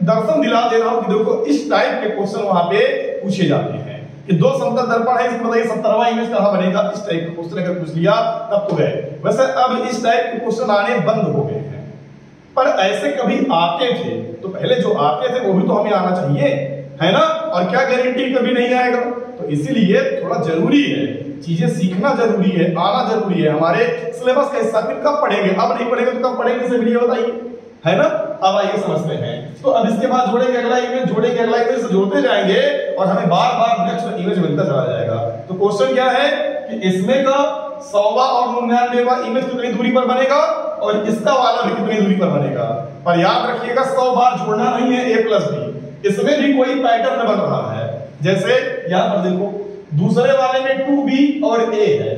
A: दर्शन दिला दे रहा हूं कि देखो इस टाइप के क्वेश्चन वहां पे पूछे जाते हैं कि दो समतल दर्पण है, इसमें बताइए 70वां इमेज कहां बनेगा। इस टाइप के क्वेश्चन अगर पूछ लिया तब तो गए। वैसे अब इस टाइप के क्वेश्चन आने बंद हो गए हैं, पर ऐसे कभी आते थे तो पहले जो आते थे वो भी तो हमें आना चाहिए, है ना। और क्या गारंटी कभी नहीं आएगा, तो इसीलिए थोड़ा जरूरी है, चीजें सीखना जरूरी है, आना जरूरी है, हमारे सिलेबस का हिस्सा। फिर कब पढ़ेंगे, अब नहीं पढ़ेंगे तो कब पढ़ेंगे, इसे वीडियो बताइए, है ना। अब आइए समझते हैं। तो अब इसके बाद जोड़ेंगे अगला इमेज, जोड़ेंगे अगला इमेज, जोड़ते जाएंगे और हमें बार बार नेक्स्ट इमेज मिलता चला जाएगा। तो क्वेश्चन क्या है कि इसमें का 100वां और 99वां इमेज कितनी दूरी पर बनेगा और इसका वाला भी कितनी दूरी पर बनेगा। पर याद रखिएगा 100 बार जोड़ना नहीं है a + b, इसमें भी कोई पैटर्न बन रहा है। जैसे यहां पर देखो, दूसरे वाले में 2b और a है,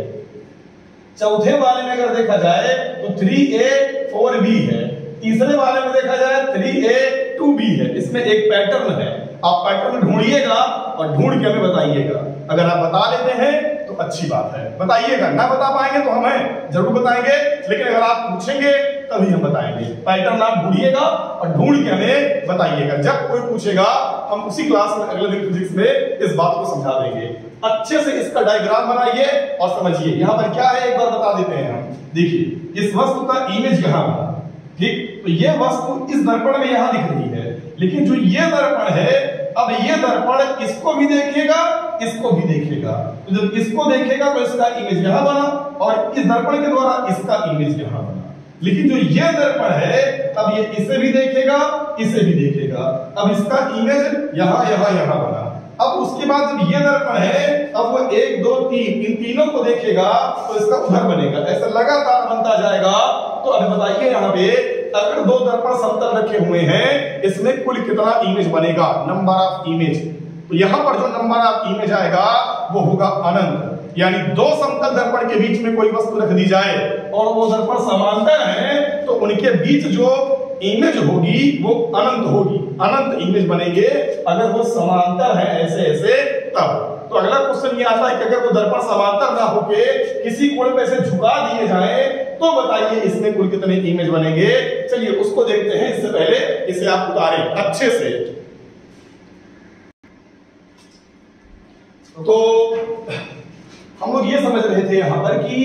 A: चौथे वाले में अगर देखा जाए तो 3a 4b है, तीसरे वाले में देखा जाए 3a 2b है। इसमें एक पैटर्न है, आप पैटर्न ढूंढिएगा और ढूंढ के हमें बताइएगा। अगर आप बता लेते हैं तो अच्छी बात है, बताइएगा। ना बता पाएंगे तो हमें जरूर बताएंगे, लेकिन अगर आप पूछेंगे तभी हम बताएंगे। पैटर्न आप ढूंढिएगा और ढूंढ के हमें बताइएगा। जब कोई पूछेगा हम उसी क्लास में अगले दिन फिजिक्स में इस बात को समझा देंगे। अच्छे से इसका डायग्राम बनाइए और समझिए यहाँ पर क्या है, एक बार बता देते हैं हम। देखिए इस वस्तु का इमेज यहाँ बना, ठीक, तो ये वस्तु इस दर्पण में यहाँ दिख रही है, लेकिन जो ये दर्पण है, अब ये दर्पण इसको भी देखेगा, इसको भी देखेगा। तो जब इसको देखेगा तो इसका इमेज यहाँ बना और इस दर्पण के द्वारा इसका इमेज यहाँ बना। लेकिन जो ये दर्पण है, अब ये इसे भी देखेगा, इसे भी देखेगा। अब इसका इमेज यहाँ यहाँ यहाँ बना। अब उसके बाद जब ये दर्पण है, अब वो 1 2 3 इन तीनों को देखेगा तो इसका उधर बनेगा। ऐसा लगातार बनता जाएगा। तो अब बताइए यहाँ पे अगर दो दर्पण समतल रखे हुए हैं, इसमें कुल कितना इमेज बनेगा, नंबर ऑफ इमेज। तो यहाँ पर जो नंबर ऑफ इमेज आएगा वो होगा अनंत। यानी दो समतल दर्पण के बीच में कोई वस्तु रख दी जाए और वो दर्पण समांतर है, तो उनके बीच जो इमेज होगी वो अनंत होगी, अनंत इमेज बनेंगे अगर वो समांतर है ऐसे ऐसे तब। तो अगला क्वेश्चन ये आता है कि अगर वो दर्पण समांतर ना होके किसी कोण पे से झुका दिए जाए तो बताइए इसमें कुल कितने इमेज बनेंगे। चलिए उसको देखते हैं, इससे पहले इसे आप उतारें अच्छे से। तो हम लोग ये समझ रहे थे यहां पर कि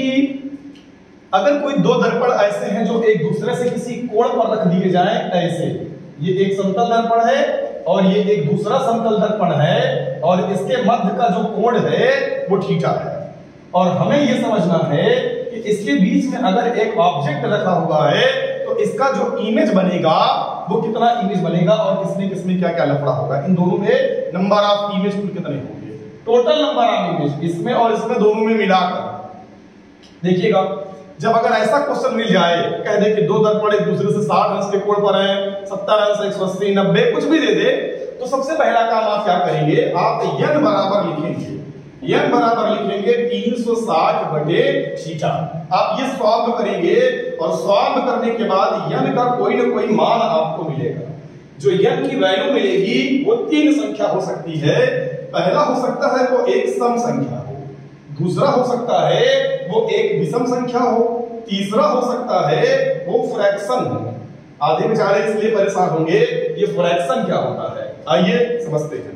A: अगर कोई दो दर्पण ऐसे हैं जो एक दूसरे से किसी कोण पर रख दिए जाएं, ऐसे ये एक समतल दर्पण है और ये एक दूसरा समतल दर्पण है और इसके मध्य का जो कोण है वो थीटा है, और हमें ये समझना है कि इसके बीच में अगर एक ऑब्जेक्ट रखा हुआ है तो इसका जो इमेज बनेगा वो कितना इमेज बनेगा और किसमें क्या क्या लफड़ा होगा, इन दोनों में नंबर ऑफ इमेज कुल कितने होंगे, टोटल नंबर ऑफ इमेज इसमें और इसमें दोनों में मिलाकर। देखिएगा जब अगर ऐसा क्वेश्चन मिल जाए, कह दे कि दो दर्पण एक दूसरे से 60 अंश के कोण पर हैं, 70 अंश, 180, 90 कुछ भी दे दे, तो सबसे पहला काम आप क्या करेंगे, आप n बराबर लिखेंगे, n बराबर लिखेंगे 360 बटे थीटा। आप ये सॉल्व करेंगे और सॉल्व करने के बाद n का कोई ना कोई मान आपको मिलेगा। जो n की वैल्यू मिलेगी वो तीन संख्या हो सकती है। पहला हो सकता है वो एक सम संख्या हो, दूसरा हो सकता है वो एक विषम संख्या हो, तीसरा हो सकता है वो फ्रैक्शन हो। आधे बेचारे इसलिए परेशान होंगे ये फ्रैक्शन क्या होता है, आइए समझते हैं।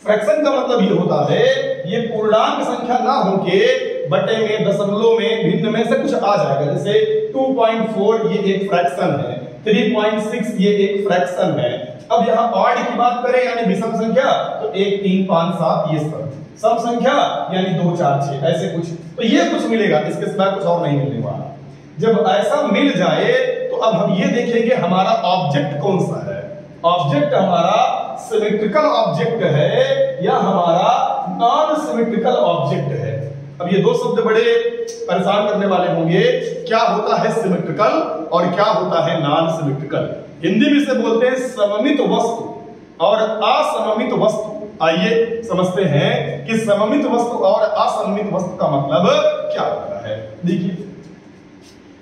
A: फ्रैक्शन का मतलब ये होता है ये पूर्णांक संख्या ना होके बटे में, दशमलव में, भिन्न में से कुछ आ जाएगा। जैसे 2.4 ये एक फ्रैक्शन है, 3.6 ये एक फ्रैक्शन है। अब यहाँ ऑड की बात करें यानी विषम संख्या तो 1, 3, 5, 7 ये सब, सम संख्या यानी 2, 4, 6 ऐसे कुछ, तो ये कुछ मिलेगा, इसके सिवा कुछ और नहीं मिलने वाला। जब ऐसा मिल जाए तो अब हम ये देखेंगे हमारा ऑब्जेक्ट कौन सा है। ऑब्जेक्ट हमारा सिमेट्रिकल ऑब्जेक्ट है या हमारा नॉन सिमेट्रिकल ऑब्जेक्ट है। अब ये दो शब्द बड़े परेशान करने वाले होंगे, क्या होता है सिमेट्रिकल और क्या होता है नॉन सिमेट्रिकल। हिंदी में से बोलते हैं सममित वस्तु और असममित वस्तु। आइए समझते हैं कि सममित वस्तु और असममित वस्तु का मतलब क्या होता है। देखिए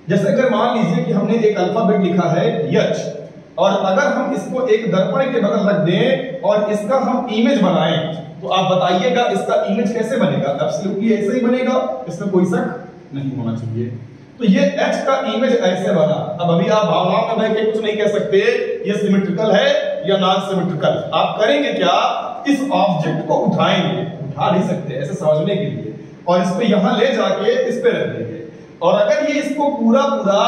A: जैसे अगर मान लीजिए कि हमने एक अल्फाबेट लिखा है H और अगर हम इसको एक दर्पण के बगल रख दें और इसका हम इमेज बनाएं तो आप बताइएगा इसका इमेज कैसे बनेगा। एब्सोल्युटली ऐसे ही बनेगा, इसमें कोई शक नहीं होना चाहिए। तो ये H का इमेज ऐसे बना। अब अभी आप भावनाओं में बह के कुछ नहीं कह सकते ये सिमेट्रिकल है या नॉन सिमेट्रिकल। आप करेंगे क्या, इस ऑब्जेक्ट को उठाएंगे, उठा नहीं सकते ऐसे समझने के लिए, और इसको यहां ले जाके इस पे रख देंगे और अगर ये इसको पूरा पूरा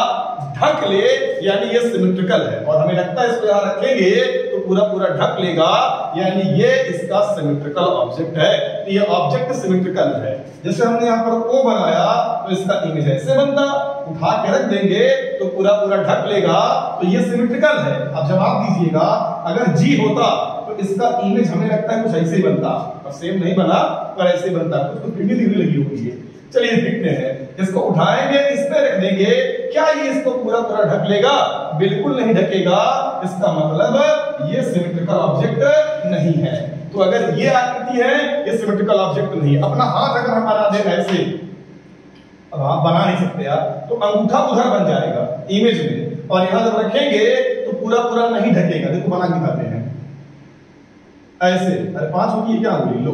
A: ढक ले यानी ये सिमेट्रिकल है, और हमें लगता है इसको यहां रखेंगे तो पूरा पूरा ढक लेगा यानी ये इसका सिमेट्रिकल ऑब्जेक्ट है। तो ये ऑब्जेक्ट सिमेट्रिकल है। जैसे हमने यहाँ पर O बनाया तो इसका इमेज ऐसे बनता, उठा के रख देंगे तो पूरा पूरा ढक लेगा, तो ये सिमेट्रिकल है। अब जवाब दीजिएगा अगर G होता तो इसका इमेज हमें लगता है कुछ ऐसे ही बनता, अब सेम नहीं बना पर ऐसे ही बनता, कुछ पिंडी डिग्री लगी होगी है। चलिए देखते हैं, इसको उठाएंगे इस पे रख देंगे, क्या ये इसको पूरा पूरा ढक लेगा? बिल्कुल नहीं ढकेगा। इसका मतलब ये सिमेट्रिकल ऑब्जेक्ट नहीं है। तो अगर ये आकृति है ये सिमेट्रिकल ऑब्जेक्ट नहीं है। अपना हाथ अगर हम बना दें ऐसे, अब आप बना नहीं सकते यार, तो अंगूठा उधर बन जाएगा इमेज में, और यहां जब रखेंगे तो पूरा पूरा नहीं ढकेगा। देखो बना के दिखाते हैं ऐसे, अरे 5 होगी क्या उंगली लो,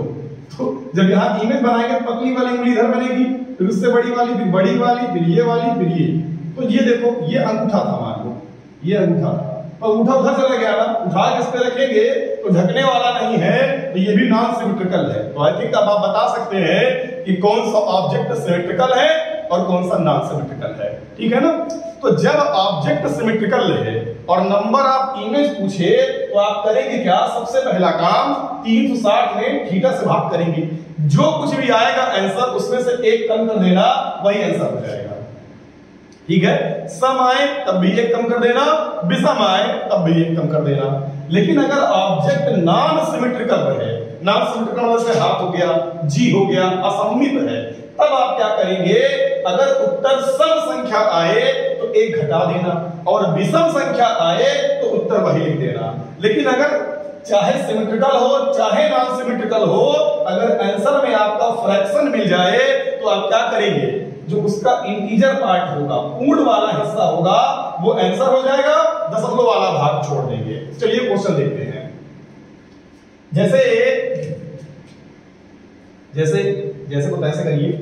A: तो जब यहाँ इमेज बनाएंगे पतली वाली उंगली इधर बनेगी, फिर उससे बड़ी वाली, फिर बड़ी वाली, फिर ये वाली, फिर ये। तो ये देखो ये अंगूठा था, मान लो ये अंगूठा था, और अंगूठा उधर चला गया ना, उठा के इस पे रखेंगे तो ढकने वाला नहीं है, तो ये भी नॉन सिमेट्रिकल है। तो आई थिंक अब आप बता सकते हैं कि कौन सा ऑब्जेक्ट सिमेट्रिकल है और कौन सा नॉन सिमेट्रिकल है, ठीक है ना। तो जब ऑब्जेक्ट सिमेट्रिकल है और नंबर ऑफ इमेज पूछे तो आप करेंगे क्या, सबसे पहला काम 360 में थीटा से भाग करेंगे, जो कुछ भी आएगा आंसर उसमें से एक कम कर देना, वही आंसर हो जाएगा, ठीक है। सम आए तब भी एक कम कर देना, विषम आए तब भी एक कम कर देना। लेकिन अगर ऑब्जेक्ट नॉन सिमेट्रिकल रहे, नॉन सिमेट्रिकल मतलब से हाथ हो गया, जी हो गया, असममित है, तब आप क्या करेंगे, अगर उत्तर सम संख्या आए तो एक घटा देना और विषम संख्या आए तो उत्तर वही लिख देना। लेकिन अगर चाहे सिमेट्रिकल हो चाहे नॉन सिमेट्रिकल हो, अगर आंसर में आपका फ्रैक्शन मिल जाए तो आप क्या करेंगे, जो उसका इंटीजर पार्ट होगा, पूर्ण वाला हिस्सा होगा, वो आंसर हो जाएगा, दशमलव वाला भाग छोड़ देंगे। चलिए क्वेश्चन देखते हैं। जैसे को ऐसे करिए,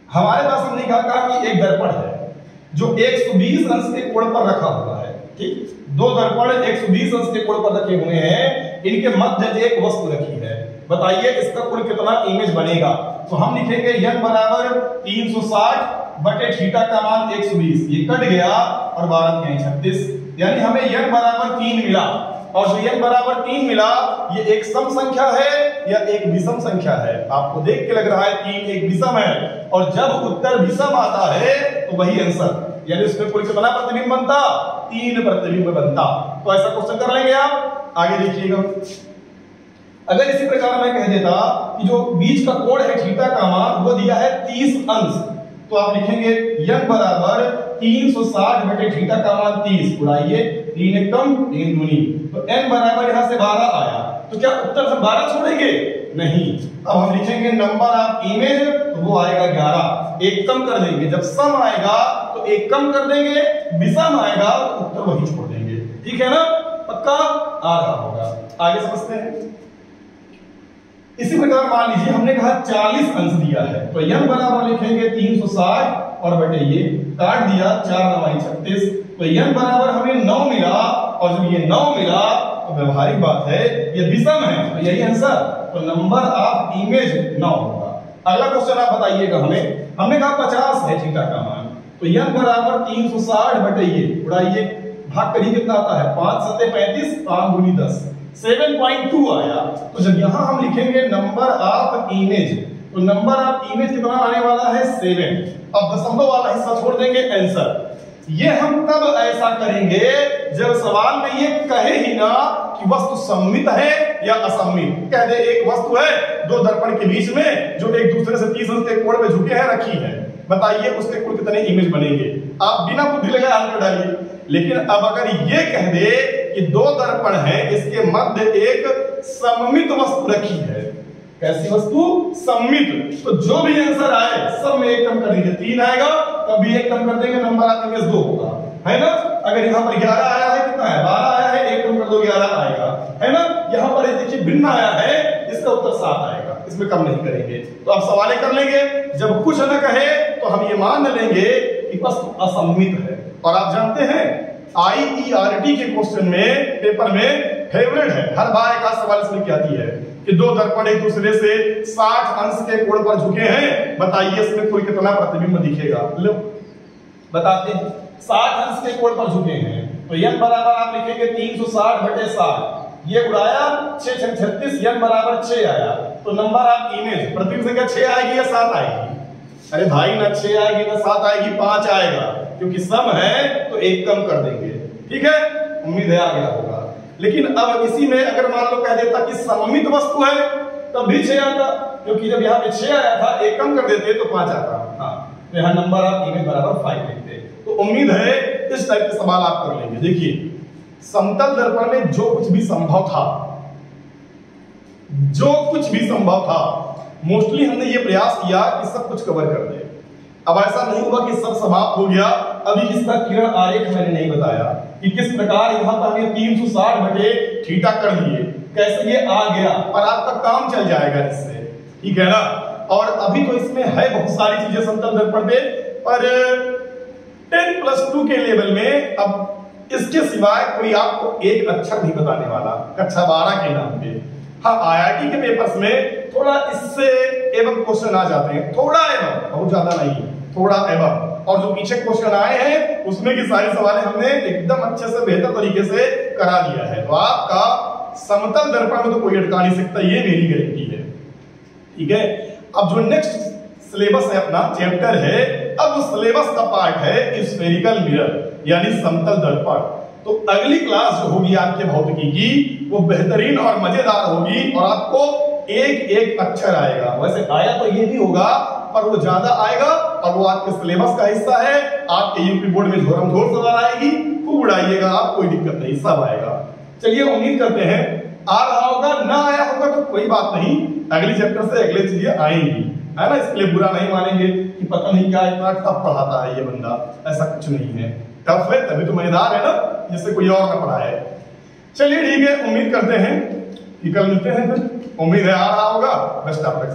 A: हमारे पास हमने कहा कि एक दर्पण है जो 120 अंश के कोण पर रखा हुआ है, ठीक। दो दर्पण 120 अंश के कोण पर रखे हुए हैं, इनके मध्य एक वस्तु रखी है। बताइए इसका कुल कितना इमेज बनेगा। तो हम लिखेंगे n बराबर 360 बटे थीटा का मान 120, ये कट गया और 12 36, यानी हमें n बराबर 3 मिला। और जो n बराबर 3 मिला ये एक सम संख्या है या एक विषम संख्या है? आपको देख के लग रहा है 3 एक विषम है, और जब उत्तर विषम आता है तो वही आंसर, यानी उसमें कुल कितना प्रतिबिंब बनता? 3 प्रतिबिंब बनता। तो ऐसा क्वेश्चन कर लेंगे आप। आगे देखिएगा, अगर इसी प्रकार मैं कह देता कि जो बीच का कोण है थीटा का मान वो दिया है 30 अंश, तो आप लिखेंगे n बराबर 360 बटे थीटा का मान 30, उड़ाइए 3 एक कम 3 दूनी, तो n बराबर यहां से 12 आया। तो क्या उत्तर से 12 छोड़ेंगे? नहीं। अब हम लिखेंगे नंबर ऑफ इमेज, तो वो आएगा 11, एक कम कर देंगे। जब सम आएगा तो एक कम कर देंगे, विषम आएगा तो उत्तर वही छोड़ देंगे। ठीक है ना? पक्का आ रहा होगा। आगे समझते हैं। इसी प्रकार मान लीजिए हमने कहा 40 अंश दिया है, तो n बराबर लिखेंगे 360 और बटे ये काट दिया 4 9 36, तो n बराबर हमें 9 मिला। और जब ये 9 मिला तो व्यवहारिक बात है ये विषम है, तो यही आंसर, तो नंबर ऑफ इमेज 9 होगा। अगला क्वेश्चन आप बताइएगा हमें, हमने कहा 50 है थीटा का मान, तो n बराबर 360 बटे ये उड़ाइए, भाग करिए कितना आता है? 5 7 35, 5 गुनी 10, 7.2 आया। तो जब यहां हम लिखेंगे नंबर ऑफ इमेज, तो नंबर ऑफ इमेज कितना आने वाला है? 7। अब दशमलव वाला हिस्सा छोड़ देंगे, आंसर। ये हम तब ऐसा करेंगे जब सवाल में ये कहे ही ना कि वस्तु सममित है या असममित। कह दे एक वस्तु है दो दर्पण के बीच में जो एक दूसरे से 30 अंश के कोण में झुके हैं रखी है, बताइए उसके कुल कितने इमेज बनेंगे? आप बिना बुद्धि लगाए हल कर डालिए। लेकिन अब अगर ये कह दे कि दो दर्पण है, इसके मध्य एक सममित वस्तु रखी है, कैसी वस्तु? सममित, तो जो भी आंसर आए सब में एक कम कर दीजिए, 3 आएगा तब भी एक कम कर देंगे, नंबर ऑफ इमेज 2 होगा, है ना? अगर यहाँ पर 11 आया है, कितना है? 12 आया है, एक कम कर दो 11 आएगा, है ना? यहाँ पर देखिए भिन्न आया है, इसका उत्तर 7 आएगा, इसमें कम नहीं करेंगे। तो अब सवाल कर लेंगे, जब कुछ न कहे तो हम ये मान लेंगे कि वस्तु असममित है। और आप जानते हैं IERT के क्वेश्चन में, पेपर में फेवरेट है, हर बार एक सवाल इसमें क्या आती है कि दो दर्पण एक दूसरे से 60 अंश के कोण पर झुके हैं, बताइए इसमें कुल कितना प्रतिबिंब दिखेगा? लो बताते हैं, 60 अंश के कोण पर झुके हैं, तो n बराबर आप लिखेंगे 360 बटे 60, ये उड़ाया 6 6 36, n बराबर 6 आया। तो नंबर ऑफ इमेज, प्रतिबिंब संख्या 6 आएगी या 7 आएगी? अरे भाई ना 6 आएगी ना 7 आएगी, 5 आएगा, क्योंकि सम है तो एक कम कर देंगे। ठीक है, उम्मीद है आ गया होगा। लेकिन अब इसी में अगर मान लो कह देता कि सममित वस्तु है तब भी 6 आता, क्योंकि जब यहाँ पे 6 आया था एक कम कर देते तो 5 आता। हाँ, तो यहाँ नंबर ऑफ इमेज बराबर 5 लिखते। तो उम्मीद है इस टाइप के सवाल आप कर लेंगे। देखिए समतल दर्पण में जो कुछ भी संभव था, जो कुछ भी संभव था, मोस्टली हमने ये प्रयास किया कि सब कुछ कवर कर दे। अब ऐसा नहीं हुआ कि सब समाप्त हो गया। अभी इसका किरण आरेख मैंने नहीं बताया कि किस प्रकार यहाँ पर हमने 360 बटे थीटा कर दिए, कैसे ये आ गया, और आपका काम चल जाएगा इससे। ठीक है ना? और अभी तो इसमें है बहुत सारी चीजें समतल दर्पण पे, पर 10+2 के लेवल में अब इसके सिवाय कोई आपको एक अक्षर नहीं बताने वाला कक्षा 12 के नाम पे। हाँ, IIT के पेपर्स में थोड़ा इससे एवं क्वेश्चन आ जाते हैं, थोड़ा एवं, बहुत ज्यादा नहीं, थोड़ा एवं। और जो पीछे क्वेश्चन आए हैं उसमें की सारी सवालें हमने एकदम अच्छे से बेहतर तरीके से करा दिया है। तो आपका समतल दर्पण में तो कोई अटका नहीं सकता, ये मेरी गारंटी है। ठीक है, अब जो नेक्स्ट सिलेबस है अपना चैप्टर है, अब सिलेबस का पार्ट है स्फेरिकल मिरर यानी समतल दर्पण। तो अगली क्लास जो होगी आपके भौतिकी की वो बेहतरीन और मजेदार होगी, और आपको एक एक अक्षर आएगा। वैसे आया तो ये भी होगा पर वो ज्यादा आएगा, और वो आपके सिलेबस का हिस्सा है। आपके यूपी बोर्ड में झोरम-झोर सवाल आएगी, खूब उड़ाइएगा आप, कोई दिक्कत नहीं, सब आएगा। चलिए उम्मीद करते हैं आ रहा होगा, ना आया होगा तो कोई बात नहीं, अगली चैप्टर से अगले चीजें आएंगी, है ना? इसके लिए बुरा नहीं मानेंगे कि पता नहीं क्या इतना टफ पढ़ाता है ये बंदा, ऐसा कुछ नहीं है। टफ है तभी तो मजेदार है ना, जिससे कोई और ना पढ़ाए। चलिए ठीक है, उम्मीद करते हैं कि कल मिलते हैं फिर। उम्मीद है आ रहा होगा। Best of luck.